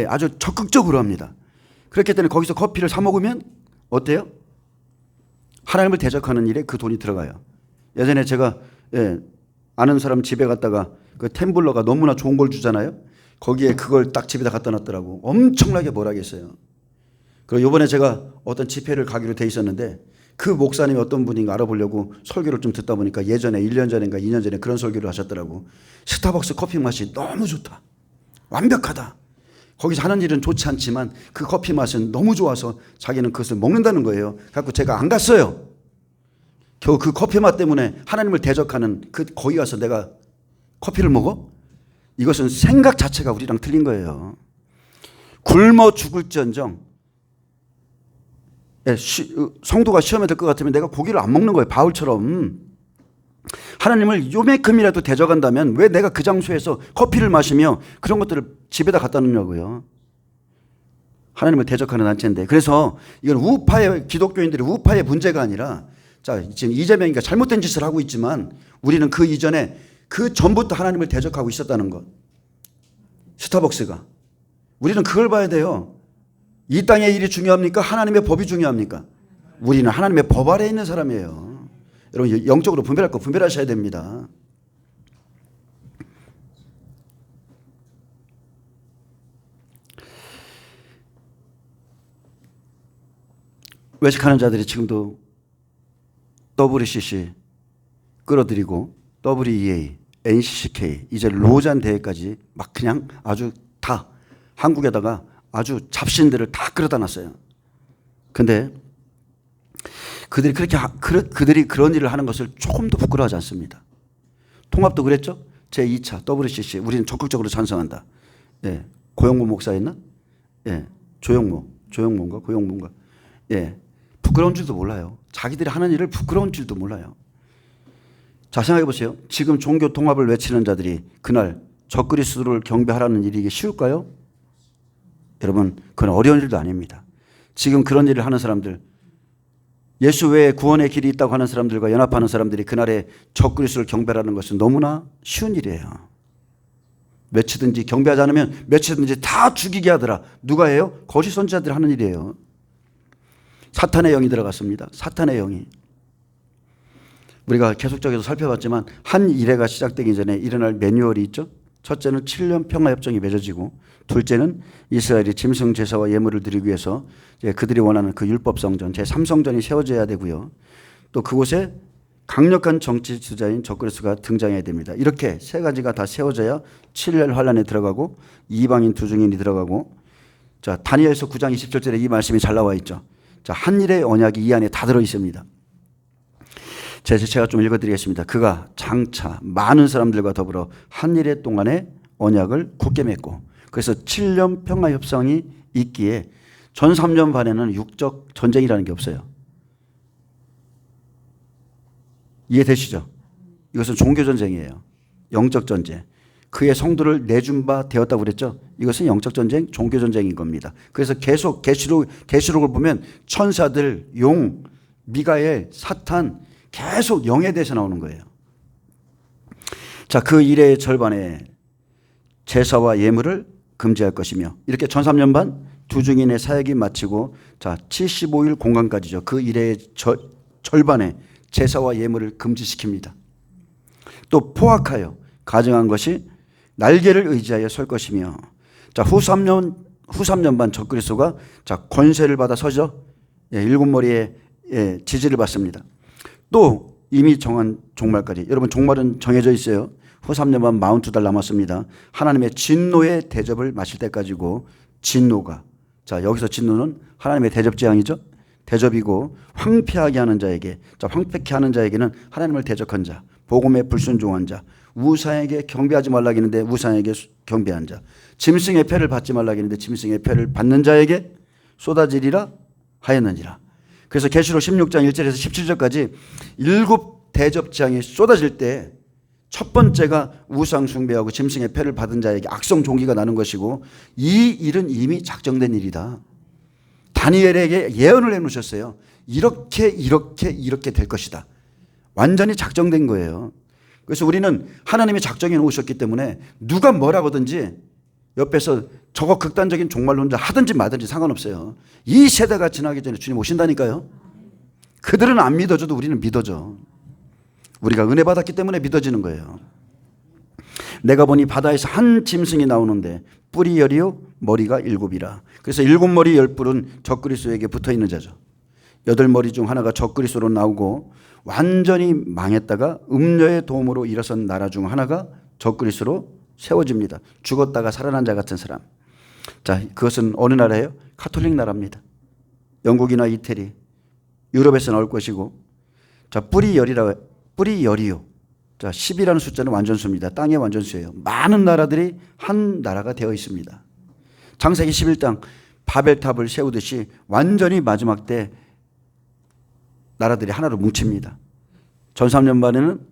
아주 적극적으로 합니다. 그렇기 때문에 거기서 커피를 사 먹으면 어때요? 하나님을 대적하는 일에 그 돈이 들어가요. 예전에 제가 아는 사람 집에 갔다가 그 템블러가 너무나 좋은 걸 주잖아요. 거기에 그걸 딱 집에다 갖다 놨더라고. 엄청나게 뭐라겠어요. 그리고 이번에 제가 어떤 집회를 가기로 돼 있었는데 그 목사님이 어떤 분인가 알아보려고 설교를 좀 듣다 보니까 예전에 1년 전인가 2년 전에 그런 설교를 하셨더라고. 스타벅스 커피 맛이 너무 좋다. 완벽하다. 거기서 하는 일은 좋지 않지만 그 커피 맛은 너무 좋아서 자기는 그것을 먹는다는 거예요. 그래서 제가 안 갔어요. 겨우 그 커피 맛 때문에 하나님을 대적하는 거기 가서 내가 커피를 먹어? 이것은 생각 자체가 우리랑 틀린 거예요. 굶어 죽을지언정 성도가 시험에 들 것 같으면 내가 고기를 안 먹는 거예요. 바울처럼. 하나님을 요만큼이라도 대적한다면 왜 내가 그 장소에서 커피를 마시며 그런 것들을 집에다 갖다 놓냐고요. 하나님을 대적하는 단체인데. 그래서 이건 우파의 기독교인들이 우파의 문제가 아니라, 자, 지금 이재명이가 잘못된 짓을 하고 있지만 우리는 그 이전에 그 전부터 하나님을 대적하고 있었다는 것. 스타벅스가. 우리는 그걸 봐야 돼요. 이 땅의 일이 중요합니까? 하나님의 법이 중요합니까? 우리는 하나님의 법 아래에 있는 사람이에요. 여러분 영적으로 분별할 거 분별하셔야 됩니다. 외식하는 자들이 지금도 WCC 끌어들이고 WEA, NCCK, 이제 로잔 대회까지 막 그냥 아주 다 한국에다가 아주 잡신들을 다 끌어다 놨어요. 근데 그들이 그런 일을 하는 것을 조금도 부끄러워하지 않습니다. 통합도 그랬죠? 제2차 WCC 우리는 적극적으로 찬성한다. 예, 고영모 목사였나? 예, 고영모인가? 예, 부끄러운 줄도 몰라요. 자기들이 하는 일을 부끄러운 줄도 몰라요. 자, 생각해 보세요. 지금 종교 통합을 외치는 자들이 그날 적그리스도를 경배하라는 일이 이게 쉬울까요? 여러분, 그건 어려운 일도 아닙니다. 지금 그런 일을 하는 사람들, 예수 외에 구원의 길이 있다고 하는 사람들과 연합하는 사람들이 그날에 적그리스도를 경배하는 것은 너무나 쉬운 일이에요. 며치든지 경배하지 않으면 며치든지 다 죽이게 하더라. 누가 해요? 거짓 선지자들이 하는 일이에요. 사탄의 영이 들어갔습니다. 사탄의 영이. 우리가 계속적으로 살펴봤지만 한 일회가 시작되기 전에 일어날 매뉴얼이 있죠. 첫째는 7년 평화협정이 맺어지고, 둘째는 이스라엘이 짐승 제사와 예물을 드리기 위해서 그들이 원하는 그 율법성전 제3성전이 세워져야 되고요. 또 그곳에 강력한 정치 지도자인 적그리스도가 등장해야 됩니다. 이렇게 세 가지가 다 세워져야 7년 환란에 들어가고 이방인 두 증인이 들어가고, 자, 다니엘서 9장 27절에 이 말씀이 잘 나와 있죠. 자, 한 일의 언약이 이 안에 다 들어 있습니다. 제가 좀 읽어드리겠습니다. 그가 장차 많은 사람들과 더불어 한 일의 동안에 언약을 굳게 맺고, 그래서 7년 평화협상이 있기에 전 3년 반에는 육적 전쟁이라는 게 없어요. 이해되시죠? 이것은 종교전쟁이에요. 영적 전쟁. 그의 성도를 내준 바 되었다고 그랬죠? 이것은 영적 전쟁, 종교전쟁인 겁니다. 그래서 계속 계시록을 보면 천사들, 용, 미가엘, 사탄 계속 영에 대해서 나오는 거예요. 자, 그 일의 절반에 제사와 예물을 금지할 것이며, 이렇게 전 3년 반 두 증인의 사역이 마치고, 자, 75일 공간까지죠. 그 일의 절반에 제사와 예물을 금지시킵니다. 또 포악하여 가증한 것이 날개를 의지하여 설 것이며, 자, 후 3년 반 적그리스도가 자, 권세를 받아 서죠. 예, 일곱 머리에 지지를 받습니다. 또 이미 정한 종말까지, 여러분 종말은 정해져 있어요. 후 3년 반 42달 남았습니다. 하나님의 진노의 대접을 마실 때까지고, 진노가, 자, 여기서 진노는 하나님의 대접 재앙이죠. 대접이고, 황폐하게 하는 자에게, 자, 황폐케 하는 자에게는 하나님을 대적한 자, 복음에 불순종한 자, 우상에게 경배하지 말라 했는데 우상에게 경배한 자, 짐승의 패를 받지 말라 했는데 짐승의 패를 받는 자에게 쏟아지리라 하였느니라. 그래서 계시록 16장 1절에서 17절까지 7 대접 재앙이 쏟아질 때 첫 번째가 우상 숭배하고 짐승의 패를 받은 자에게 악성 종기가 나는 것이고, 이 일은 이미 작정된 일이다. 다니엘에게 예언을 해놓으셨어요. 이렇게 될 것이다. 완전히 작정된 거예요. 그래서 우리는 하나님이 작정해 놓으셨기 때문에 누가 뭐라고든지 옆에서 저거 극단적인 종말론자 하든지 마든지 상관없어요. 이 세대가 지나기 전에 주님 오신다니까요. 그들은 안 믿어줘도 우리는 믿어져. 우리가 은혜 받았기 때문에 믿어지는 거예요. 내가 보니 바다에서 한 짐승이 나오는데 뿔이 10이요 머리가 7이라. 그래서 7머리 10뿔은 적그리스도에게 붙어있는 자죠. 8머리 중 하나가 적그리스도로 나오고, 완전히 망했다가 음녀의 도움으로 일어선 나라 중 하나가 적그리스도로 세워집니다. 죽었다가 살아난 자 같은 사람. 자, 그것은 어느 나라예요? 가톨릭 나라입니다. 영국이나 이태리, 유럽에서 나올 것이고, 자, 뿌리열이요. 자, 10이라는 숫자는 완전수입니다. 땅의 완전수예요. 많은 나라들이 한 나라가 되어 있습니다. 창세기 11장 바벨탑을 세우듯이 완전히 마지막 때 나라들이 하나로 뭉칩니다. 전 3년 반에는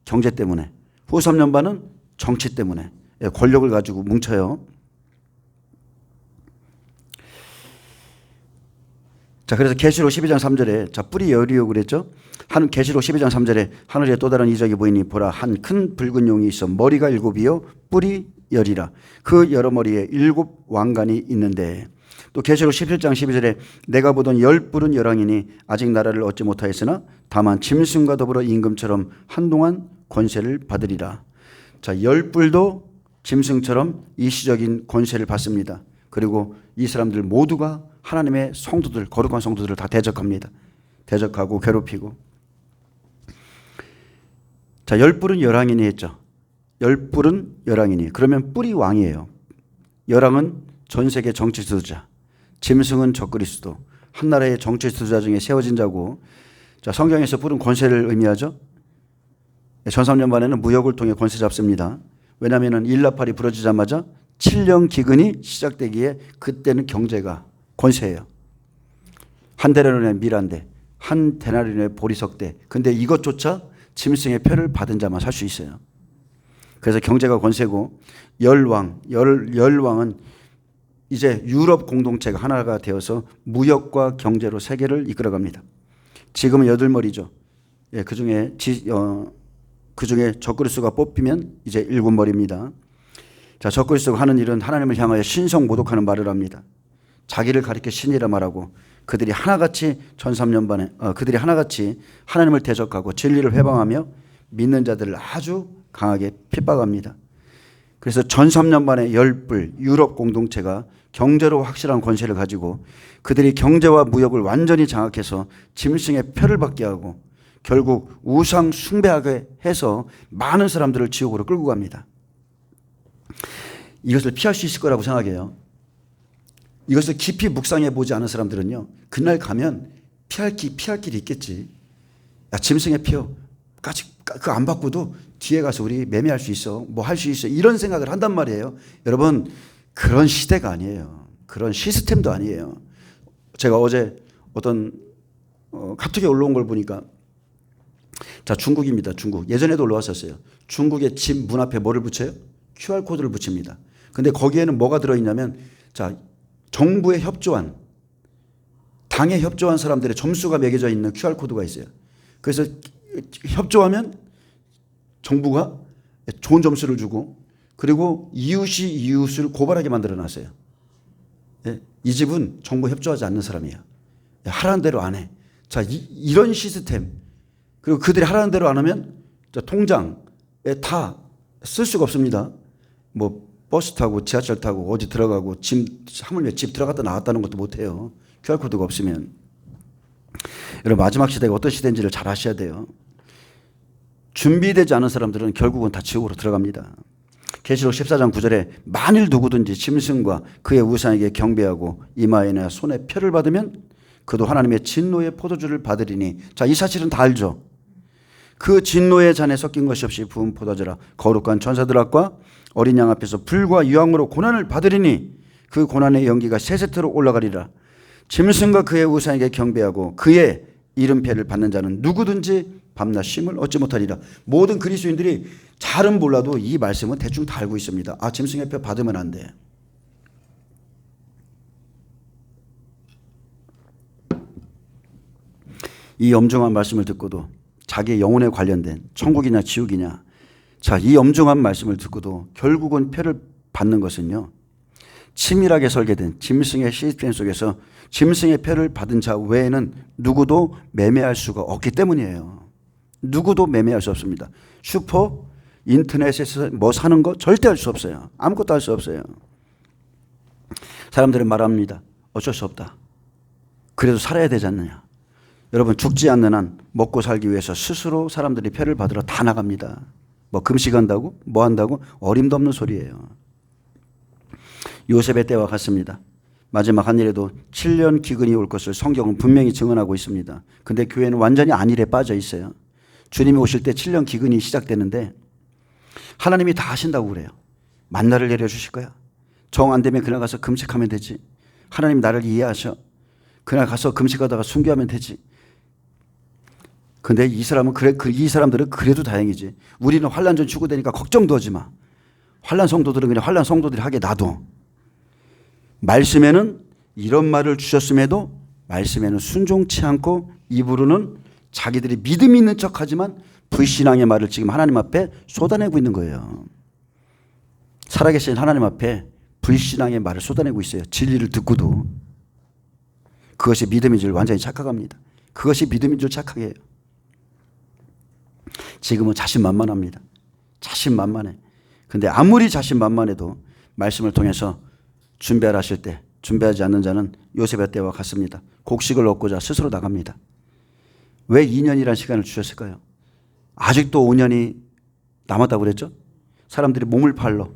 경제 때문에, 후 3년 반은 정치 때문에 권력을 가지고 뭉쳐요. 자, 그래서 계시록 12장 3절에 자, 뿌리 열이요 그랬죠? 계시록 12장 3절에 하늘에 또 다른 이적이 보이니 보라 한 큰 붉은 용이 있어 머리가 7이요 뿌리 열이라 그 여러 머리에 7 왕관이 있는데 또 계시록 17장 12절에 내가 보던 10뿔은 열왕이니 아직 나라를 얻지 못하였으나 다만 짐승과 더불어 임금처럼 한동안 권세를 받으리라. 자, 10뿔도 짐승처럼 일시적인 권세를 받습니다. 그리고 이 사람들 모두가 하나님의 성도들, 거룩한 성도들을 다 대적합니다. 대적하고 괴롭히고. 자, 10뿔은 열왕이니 했죠. 10뿔은 열왕이니. 그러면 뿔이 왕이에요. 열왕은 전 세계 정치 지도자. 짐승은 적그리스도. 한 나라의 정치 지도자 중에 세워진 자고. 자, 성경에서 뿔은 권세를 의미하죠. 전 3년 반에는 무역을 통해 권세 잡습니다. 왜냐하면 일나팔이 부러지자마자 7년 기근이 시작되기에 그때는 경제가 권세예요. 한 데나리온의 밀한대, 한 데나리온의 보리석대. 근데 이것조차 짐승의 표를 받은 자만 살 수 있어요. 그래서 경제가 권세고 열왕은 이제 유럽 공동체가 하나가 되어서 무역과 경제로 세계를 이끌어갑니다. 지금은 8머리죠. 예, 그중에 적그리스도가 뽑히면 이제 7머리입니다. 자, 적그리스도가 하는 일은 하나님을 향하여 신성 모독하는 말을 합니다. 자기를 가리켜 신이라 말하고 그들이 하나같이 전 3년 반에 그들이 하나같이 하나님을 대적하고 진리를 회방하며 믿는 자들을 아주 강하게 핍박합니다. 그래서 전 3년 반에 10뿔 유럽 공동체가 경제로 확실한 권세를 가지고 그들이 경제와 무역을 완전히 장악해서 짐승의 표를 받게 하고 결국 우상 숭배하게 해서 많은 사람들을 지옥으로 끌고 갑니다. 이것을 피할 수 있을 거라고 생각해요. 이것을 깊이 묵상해 보지 않은 사람들은요, 그날 가면 피할 길이 있겠지. 야, 짐승의 표까지 그 안 받고도 뒤에 가서 우리 매매할 수 있어, 뭐 할 수 있어, 이런 생각을 한단 말이에요. 여러분, 그런 시대가 아니에요. 그런 시스템도 아니에요. 제가 어제 어떤 카톡에 올라온 걸 보니까, 자, 중국입니다. 중국. 예전에도 올라왔었어요. 중국의 집 문 앞에 뭐를 붙여요? QR코드를 붙입니다. 근데 거기에는 뭐가 들어있냐면, 자, 정부에 협조한, 당에 협조한 사람들의 점수가 매겨져 있는 QR코드가 있어요. 그래서 협조하면 정부가 좋은 점수를 주고, 그리고 이웃이 이웃을 고발하게 만들어 놨어요. 이 집은 정부 협조하지 않는 사람이야. 하라는 대로 안 해. 자, 이런 시스템. 그리고 그들이 하라는 대로 안 하면 통장에 다 쓸 수가 없습니다. 뭐 버스 타고 지하철 타고 어디 들어가고 하물며 집 들어갔다 나왔다는 것도 못해요. QR코드가 없으면. 여러분, 마지막 시대가 어떤 시대인지를 잘 아셔야 돼요. 준비되지 않은 사람들은 결국은 다 지옥으로 들어갑니다. 계시록 14장 9절에 만일 누구든지 짐승과 그의 우상에게 경배하고 이마에나 손에 표를 받으면 그도 하나님의 진노의 포도주를 받으리니. 자, 이 사실은 다 알죠. 그 진노의 잔에 섞인 것이 없이 부은 포도주라 거룩한 천사들 앞과 어린 양 앞에서 불과 유황으로 고난을 받으리니 그 고난의 연기가 세세토록 올라가리라. 짐승과 그의 우상에게 경배하고 그의 이름표를 받는 자는 누구든지 밤낮 쉼을 얻지 못하리라. 모든 그리스도인들이 잘은 몰라도 이 말씀은 대충 다 알고 있습니다. 아, 짐승의 표 받으면 안 돼. 이 엄중한 말씀을 듣고도 자기의 영혼에 관련된 천국이냐 지옥이냐, 자, 이 엄중한 말씀을 듣고도 결국은 표를 받는 것은요, 치밀하게 설계된 짐승의 시스템 속에서 짐승의 표를 받은 자 외에는 누구도 매매할 수가 없기 때문이에요. 누구도 매매할 수 없습니다. 슈퍼, 인터넷에서 뭐 사는 거 절대 할 수 없어요. 아무것도 할 수 없어요. 사람들은 말합니다. 어쩔 수 없다. 그래도 살아야 되지 않느냐. 여러분, 죽지 않는 한 먹고 살기 위해서 스스로 사람들이 표를 받으러 다 나갑니다. 뭐 금식한다고? 뭐 한다고? 어림도 없는 소리예요. 요셉의 때와 같습니다. 마지막 한 일에도 7년 기근이 올 것을 성경은 분명히 증언하고 있습니다. 근데 교회는 완전히 안일에 빠져 있어요. 주님이 오실 때 7년 기근이 시작되는데 하나님이 다 하신다고 그래요. 만나를 내려주실 거야. 정 안 되면 그날 가서 금식하면 되지. 하나님 나를 이해하셔. 그날 가서 금식하다가 순교하면 되지. 근데 이 사람들은 그래도 다행이지. 우리는 환난 전 추구되니까 걱정도 하지 마. 환난 성도들은 그냥 환난 성도들이 하게 놔둬. 말씀에는 이런 말을 주셨음에도 말씀에는 순종치 않고 입으로는 자기들이 믿음 있는 척하지만 불신앙의 말을 지금 하나님 앞에 쏟아내고 있는 거예요. 살아계신 하나님 앞에 불신앙의 말을 쏟아내고 있어요. 진리를 듣고도. 그것이 믿음인 줄 완전히 착각합니다. 그것이 믿음인 줄 착각해요. 지금은 자신만만합니다. 자신만만해. 근데 아무리 자신만만해도 말씀을 통해서 준비하라 하실 때 준비하지 않는 자는 요셉의 때와 같습니다. 곡식을 얻고자 스스로 나갑니다. 왜 2년이라는 시간을 주셨을까요? 아직도 5년이 남았다고 그랬죠? 사람들이 몸을 팔러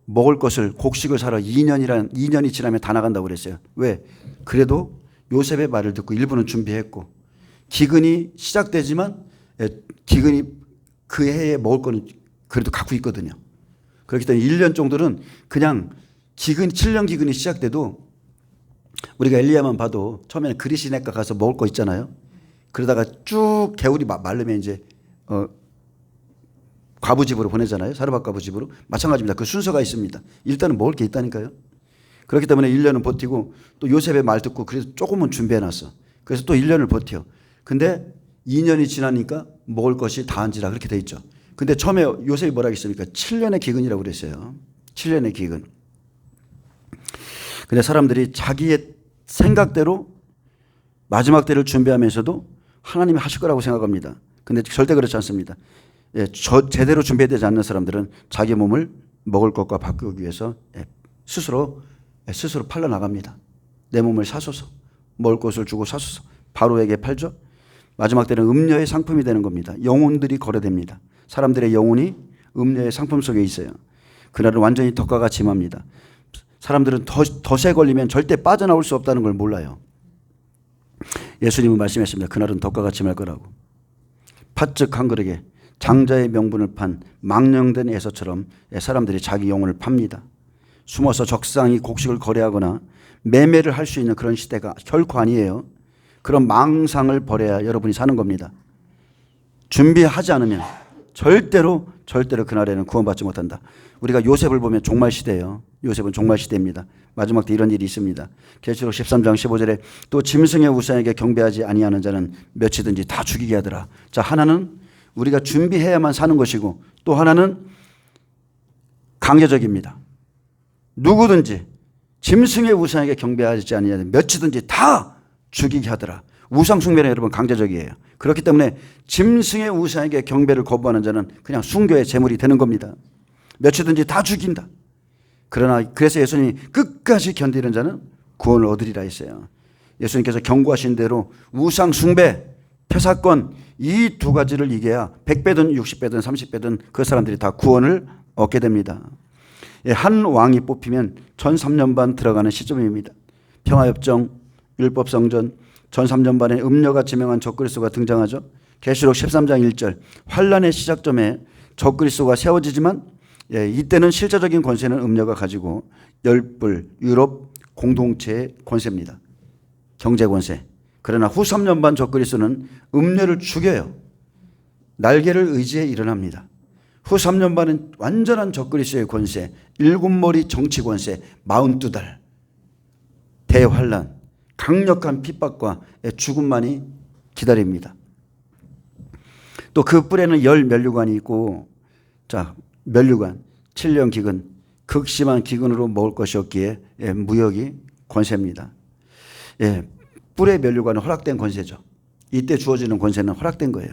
먹을 것을 곡식을 사러 2년이 지나면 다 나간다고 그랬어요. 왜? 그래도 요셉의 말을 듣고 일부는 준비했고 기근이 시작되지만 기근이 그 해에 먹을 거는 그래도 갖고 있거든요. 그렇기 때문에 1년 정도는 그냥 7년 기근이 시작돼도 우리가 엘리야만 봐도 처음에는 그리시네가 가서 먹을 거 있잖아요. 그러다가 쭉 겨울이 마르면 이제 과부집으로 보내잖아요. 사르밧 과부집으로. 마찬가지입니다. 그 순서가 있습니다. 일단은 먹을 게 있다니까요. 그렇기 때문에 1년은 버티고 또 요셉의 말 듣고 그래서 조금은 준비해놨어. 그래서 또 1년을 버텨. 근데 2년이 지나니까 먹을 것이 다한지라 그렇게 돼 있죠. 근데 처음에 요셉이 뭐라고 했습니까? 7년의 기근이라고 그랬어요. 7년의 기근. 근데 사람들이 자기의 생각대로 마지막 때를 준비하면서도 하나님이 하실 거라고 생각합니다. 근데 절대 그렇지 않습니다. 제대로 준비되지 않는 사람들은 자기 몸을 먹을 것과 바꾸기 위해서 스스로 팔러 나갑니다. 내 몸을 사소서, 먹을 것을 주고 사소서. 바로에게 팔죠. 마지막 때는 음료의 상품이 되는 겁니다. 영혼들이 거래됩니다. 사람들의 영혼이 음료의 상품 속에 있어요. 그날은 완전히 덕과 같이 임합니다. 사람들은 덫에 걸리면 절대 빠져나올 수 없다는 걸 몰라요. 예수님은 말씀했습니다. 그날은 덕과 같이 임할 거라고. 팥죽 한 그릇에 장자의 명분을 판 망령된 에서처럼 사람들이 자기 영혼을 팝니다. 숨어서 적상히 곡식을 거래하거나 매매를 할 수 있는 그런 시대가 결코 아니에요. 그런 망상을 버려야 여러분이 사는 겁니다. 준비하지 않으면 절대로 그날에는 구원받지 못한다. 우리가 요셉을 보면 종말 시대예요. 요셉은 종말 시대입니다. 마지막 때 이런 일이 있습니다. 계시록 13장 15절에 또 짐승의 우상에게 경배하지 아니하는 자는 몇이든지 다 죽이게 하더라. 자, 하나는 우리가 준비해야만 사는 것이고 또 하나는 강제적입니다. 누구든지 짐승의 우상에게 경배하지 아니하는 몇이든지 다 죽이게 하더라. 우상 숭배는 여러분 강제적이에요. 그렇기 때문에 짐승의 우상에게 경배를 거부하는 자는 그냥 순교의 제물이 되는 겁니다. 몇이든지 다 죽인다. 그러나 그래서 예수님이 끝까지 견디는 자는 구원을 얻으리라 했어요. 예수님께서 경고하신 대로 우상 숭배, 폐사권 이 두 가지를 이겨야 100배든 60배든 30배든 그 사람들이 다 구원을 얻게 됩니다. 한 왕이 뽑히면 전 3년 반 들어가는 시점입니다. 평화협정, 율법성전, 전 3년 반에 음녀가 지명한 적그리스도가 등장하죠. 계시록 13장 1절 환란의 시작점에 적그리스도가 세워지지만 이때는 실제적인 권세는 음녀가 가지고 열불, 유럽 공동체의 권세입니다. 경제 권세. 그러나 후 3년 반 적그리스도는 음녀를 죽여요. 날개를 의지해 일어납니다. 후 3년 반은 완전한 적그리스도의 권세, 7머리 정치 권세, 42달 대환란, 강력한 핍박과 죽음만이 기다립니다. 또 그 뿔에는 열 면류관이 있고, 자, 면류관, 7년 기근, 극심한 기근으로 먹을 것이 없기에 무역이 권세입니다. 뿔의 면류관은 허락된 권세죠. 이때 주어지는 권세는 허락된 거예요.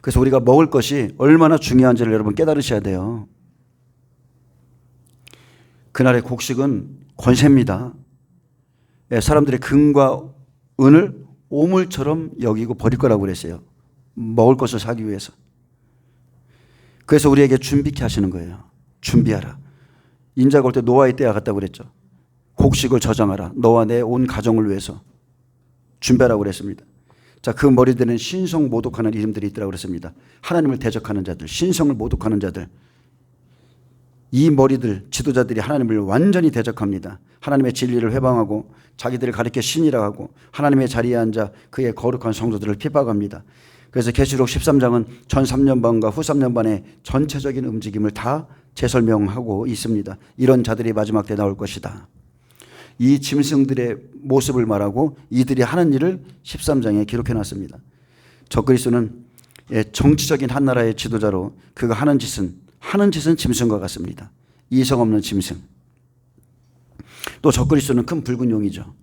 그래서 우리가 먹을 것이 얼마나 중요한지를 여러분 깨달으셔야 돼요. 그날의 곡식은 권세입니다. 사람들의 금과 은을 오물처럼 여기고 버릴 거라고 그랬어요. 먹을 것을 사기 위해서. 그래서 우리에게 준비케 하시는 거예요. 준비하라. 인자가 올 때 노아의 때와 같다고 그랬죠. 곡식을 저장하라. 너와 내 온 가정을 위해서 준비하라고 그랬습니다. 자, 그 머리들은 신성 모독하는 이름들이 있더라고 그랬습니다. 하나님을 대적하는 자들, 신성을 모독하는 자들. 이 머리들, 지도자들이 하나님을 완전히 대적합니다. 하나님의 진리를 회방하고 자기들을 가리켜 신이라 하고 하나님의 자리에 앉아 그의 거룩한 성도들을 핍박합니다. 그래서 계시록 13장은 전 3년반과 후 3년반의 전체적인 움직임을 다 재설명하고 있습니다. 이런 자들이 마지막 때 나올 것이다. 이 짐승들의 모습을 말하고 이들이 하는 일을 13장에 기록해 놨습니다. 적그리스도는 정치적인 한 나라의 지도자로 그가 하는 짓은 짐승과 같습니다. 이성 없는 짐승. 또 적그리스도는 큰 붉은 용이죠.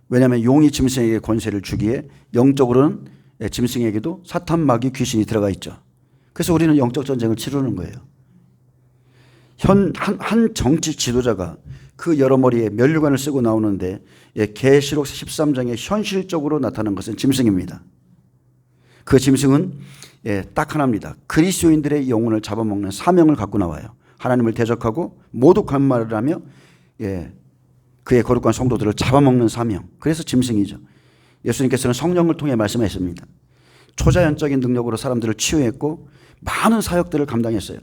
왜냐하면 용이 짐승에게 권세를 주기에 영적으로는 짐승에게도 사탄, 마귀, 귀신이 들어가 있죠. 그래서 우리는 영적 전쟁을 치르는 거예요. 한 정치 지도자가 그 여러 머리에 면류관을 쓰고 나오는데 계시록 13장에 현실적으로 나타난 것은 짐승입니다. 그 짐승은 딱 하나입니다. 그리스도인들의 영혼을 잡아먹는 사명을 갖고 나와요. 하나님을 대적하고 모독한 말을 하며 그의 거룩한 성도들을 잡아먹는 사명. 그래서 짐승이죠. 예수님께서는 성령을 통해 말씀하셨습니다. 초자연적인 능력으로 사람들을 치유했고 많은 사역들을 감당했어요.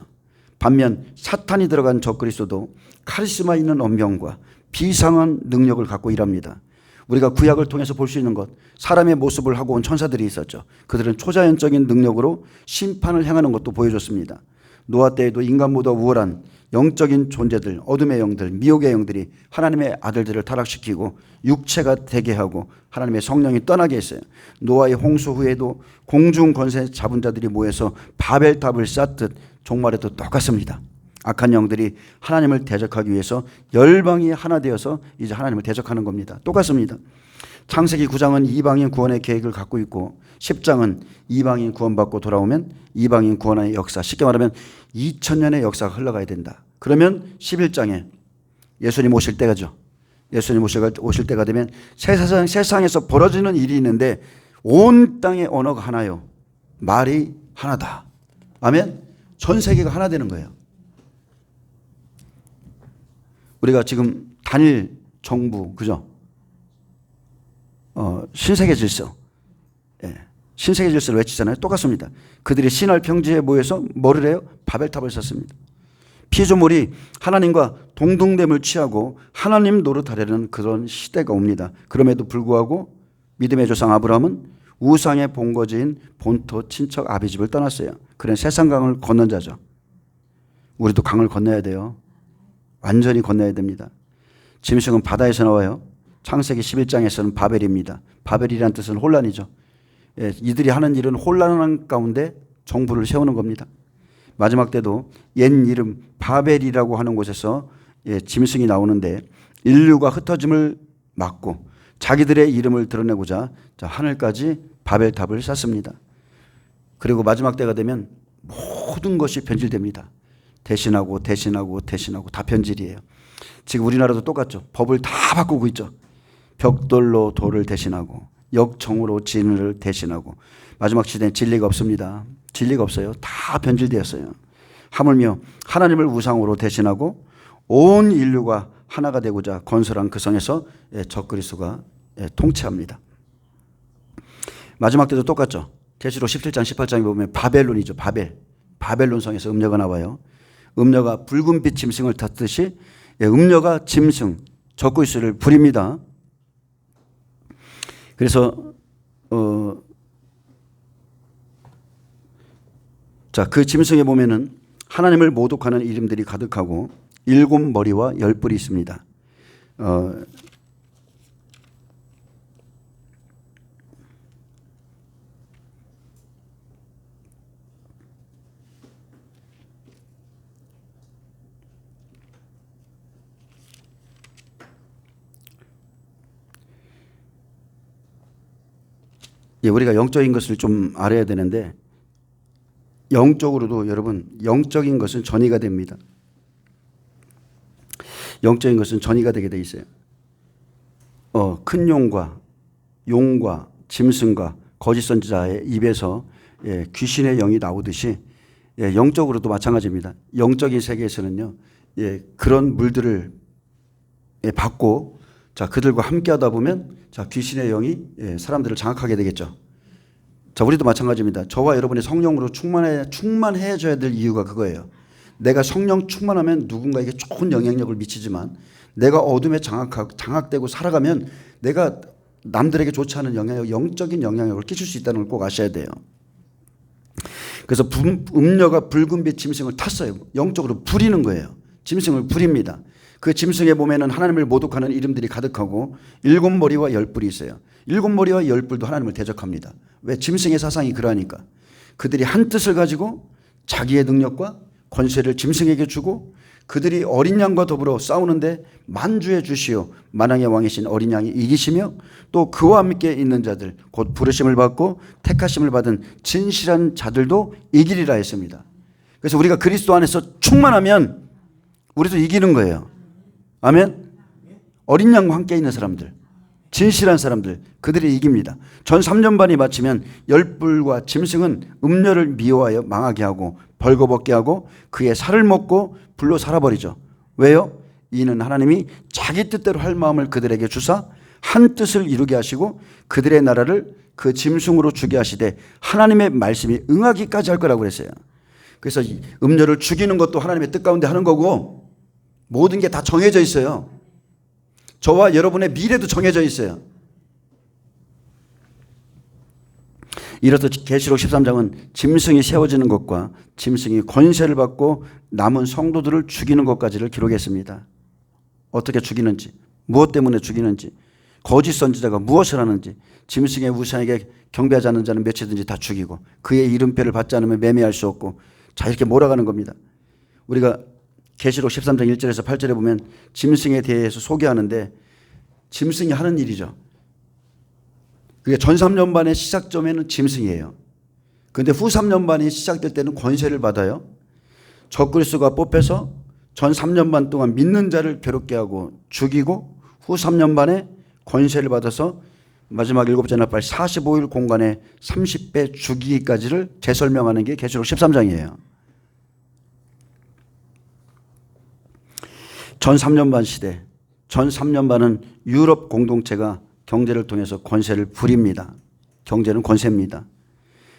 반면 사탄이 들어간 적그리스도도 카리스마 있는 언병과 비상한 능력을 갖고 일합니다. 우리가 구약을 통해서 볼 수 있는 것, 사람의 모습을 하고 온 천사들이 있었죠. 그들은 초자연적인 능력으로 심판을 행하는 것도 보여줬습니다. 노아 때에도 인간보다 우월한 영적인 존재들, 어둠의 영들, 미혹의 영들이 하나님의 아들들을 타락시키고 육체가 되게 하고 하나님의 성령이 떠나게 했어요. 노아의 홍수 후에도 공중 권세 잡은 자들이 모여서 바벨탑을 쌓듯 종말에도 똑같습니다. 악한 영들이 하나님을 대적하기 위해서 열방이 하나 되어서 이제 하나님을 대적하는 겁니다. 똑같습니다. 창세기 9장은 이방인 구원의 계획을 갖고 있고 10장은 이방인 구원받고 돌아오면 이방인 구원의 역사, 쉽게 말하면 2000년의 역사가 흘러가야 된다. 그러면 11장에 예수님 오실 때가죠. 예수님 오실 때가 되면 세상에서 벌어지는 일이 있는데 온 땅의 언어가 하나요. 말이 하나다. 아멘. 전 세계가 하나 되는 거예요. 우리가 지금 단일 정부, 그죠? 신세계 질서. 신세계 질서를 외치잖아요. 똑같습니다. 그들이 신할 평지에 모여서 뭐를 해요? 바벨탑을 쌓습니다. 피조물이 하나님과 동등됨을 취하고 하나님 노릇하려는 그런 시대가 옵니다. 그럼에도 불구하고 믿음의 조상 아브라함은 우상의 본거지인 본토 친척 아비집을 떠났어요. 그런 세상 강을 건넌 자죠. 우리도 강을 건너야 돼요. 완전히 건너야 됩니다. 짐승은 바다에서 나와요. 창세기 11장에서는 바벨입니다. 바벨이라는 뜻은 혼란이죠. 이들이 하는 일은 혼란한 가운데 정부를 세우는 겁니다. 마지막 때도 옛 이름 바벨이라고 하는 곳에서 짐승이 나오는데 인류가 흩어짐을 막고 자기들의 이름을 드러내고자 하늘까지 바벨탑을 쌓습니다. 그리고 마지막 때가 되면 모든 것이 변질됩니다. 대신하고 다 변질이에요. 지금 우리나라도 똑같죠. 법을 다 바꾸고 있죠. 벽돌로 돌을 대신하고 역청으로 진을 대신하고 마지막 시대엔 진리가 없습니다. 진리가 없어요. 다 변질되었어요. 하물며 하나님을 우상으로 대신하고 온 인류가 하나가 되고자 건설한 그 성에서 적그리스도가 통치합니다. 마지막 때도 똑같죠. 계시록 17장 18장에 보면 바벨론이죠. 바벨론 성에서 음녀가 나와요. 음녀가 붉은빛 짐승을 탔듯이 음녀가 짐승 적그리스도를 부립니다. 그래서 그 짐승에 보면은 하나님을 모독하는 이름들이 가득하고 7머리와 10뿔이 있습니다. 우리가 영적인 것을 좀 알아야 되는데 영적으로도 여러분 영적인 것은 전이가 됩니다. 영적인 것은 전이가 되게 돼 있어요. 큰 용과 짐승과 거짓 선지자의 입에서 귀신의 영이 나오듯이 영적으로도 마찬가지입니다. 영적인 세계에서는요 그런 물들을 받고 자 그들과 함께하다 보면 자 귀신의 영이 사람들을 장악하게 되겠죠. 자 우리도 마찬가지입니다. 저와 여러분이 성령으로 충만해져야 될 이유가 그거예요. 내가 성령 충만하면 누군가에게 좋은 영향력을 미치지만 내가 어둠에 장악되고 살아가면 내가 남들에게 좋지 않은 영적인 영향력을 끼칠 수 있다는 걸 꼭 아셔야 돼요. 그래서 음녀가 붉은 빛 짐승을 탔어요. 영적으로 부리는 거예요. 짐승을 부립니다. 그 짐승의 몸에는 하나님을 모독하는 이름들이 가득하고 7머리와 10뿔이 있어요. 7머리와 10뿔도 하나님을 대적합니다. 왜? 짐승의 사상이 그러하니까. 그들이 한 뜻을 가지고 자기의 능력과 권세를 짐승에게 주고 그들이 어린 양과 더불어 싸우는데 만주의 주시오 만왕의 왕이신 어린 양이 이기시며 또 그와 함께 있는 자들 곧 부르심을 받고 택하심을 받은 진실한 자들도 이기리라 했습니다. 그래서 우리가 그리스도 안에서 충만하면 우리도 이기는 거예요. 아멘. 어린 양과 함께 있는 사람들, 진실한 사람들, 그들이 이깁니다. 전 3년반이 마치면 10뿔과 짐승은 음녀를 미워하여 망하게 하고 벌거벗게 하고 그의 살을 먹고 불로 살아버리죠. 왜요? 이는 하나님이 자기 뜻대로 할 마음을 그들에게 주사 한 뜻을 이루게 하시고 그들의 나라를 그 짐승으로 주게 하시되 하나님의 말씀이 응하기까지 할 거라고 그랬어요. 그래서 음녀를 죽이는 것도 하나님의 뜻 가운데 하는 거고 모든 게 다 정해져 있어요. 저와 여러분의 미래도 정해져 있어요. 이로써 계시록 13장은 짐승이 세워지는 것과 짐승이 권세를 받고 남은 성도들을 죽이는 것까지를 기록했습니다. 어떻게 죽이는지, 무엇 때문에 죽이는지, 거짓 선지자가 무엇을 하는지, 짐승의 우상에게 경배하지 않는 자는 몇이든지 다 죽이고 그의 이름표를 받지 않으면 매매할 수 없고 자 이렇게 몰아가는 겁니다. 우리가 계시록 13장 1절에서 8절에 보면 짐승에 대해서 소개하는데 짐승이 하는 일이죠. 그게 전 3년반의 시작점에는 짐승이에요. 그런데 후 3년반이 시작될 때는 권세를 받아요. 적그리스도가 뽑혀서 전 3년반 동안 믿는 자를 괴롭게 하고 죽이고 후 3년반에 권세를 받아서 마지막 7째 나팔 45일 공간에 30배 죽이기까지를 재설명하는 게 계시록 13장이에요. 전 3년반 시대, 전 3년반은 유럽 공동체가 경제를 통해서 권세를 부립니다. 경제는 권세입니다.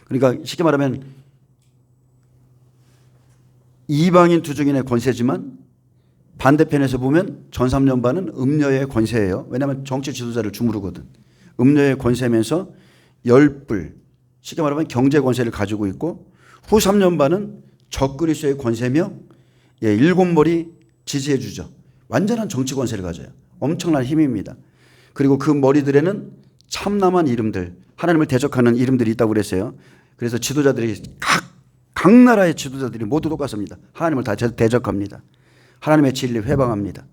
그러니까 쉽게 말하면 이방인 투중인의 권세지만 반대편에서 보면 전 3년반은 음녀의 권세예요. 왜냐하면 정치 지도자를 주무르거든. 음녀의 권세면서 10뿔, 쉽게 말하면 경제 권세를 가지고 있고 후 3년반은 적그리스도의 권세며 7머리 지지해 주죠. 완전한 정치 권세를 가져요. 엄청난 힘입니다. 그리고 그 머리들에는 참남한 이름들, 하나님을 대적하는 이름들이 있다고 그랬어요. 그래서 지도자들이 각 나라의 지도자들이 모두 똑같습니다. 하나님을 다 대적합니다. 하나님의 진리를 회방합니다.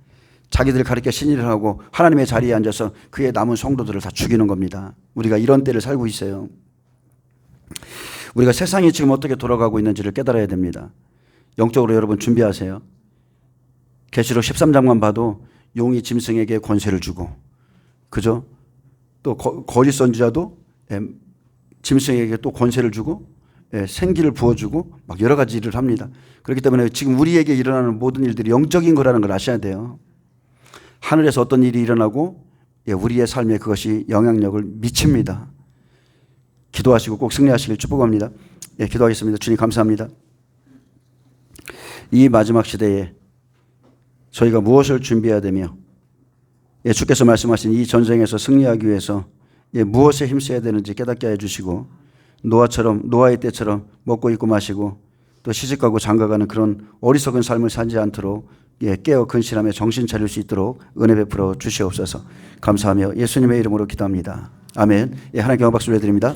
자기들 가리켜 신의를 하고 하나님의 자리에 앉아서 그의 남은 성도들을 다 죽이는 겁니다. 우리가 이런 때를 살고 있어요. 우리가 세상이 지금 어떻게 돌아가고 있는지를 깨달아야 됩니다. 영적으로 여러분 준비하세요. 계시록 13장만 봐도 용이 짐승에게 권세를 주고 그죠? 또 거짓 선지자도 짐승에게 또 권세를 주고 생기를 부어주고 막 여러 가지 일을 합니다. 그렇기 때문에 지금 우리에게 일어나는 모든 일들이 영적인 거라는 걸 아셔야 돼요. 하늘에서 어떤 일이 일어나고 우리의 삶에 그것이 영향력을 미칩니다. 기도하시고 꼭 승리하시길 축복합니다. 기도하겠습니다. 주님 감사합니다. 이 마지막 시대에 저희가 무엇을 준비해야 되며 주께서 말씀하신 이 전쟁에서 승리하기 위해서 무엇에 힘써야 되는지 깨닫게 해주시고 노아의 때처럼 먹고 입고 마시고 또 시집가고 장가가는 그런 어리석은 삶을 살지 않도록 깨어 근신하며 정신 차릴 수 있도록 은혜 베풀어 주시옵소서. 감사하며 예수님의 이름으로 기도합니다. 아멘. 하나님께 박수를 해드립니다.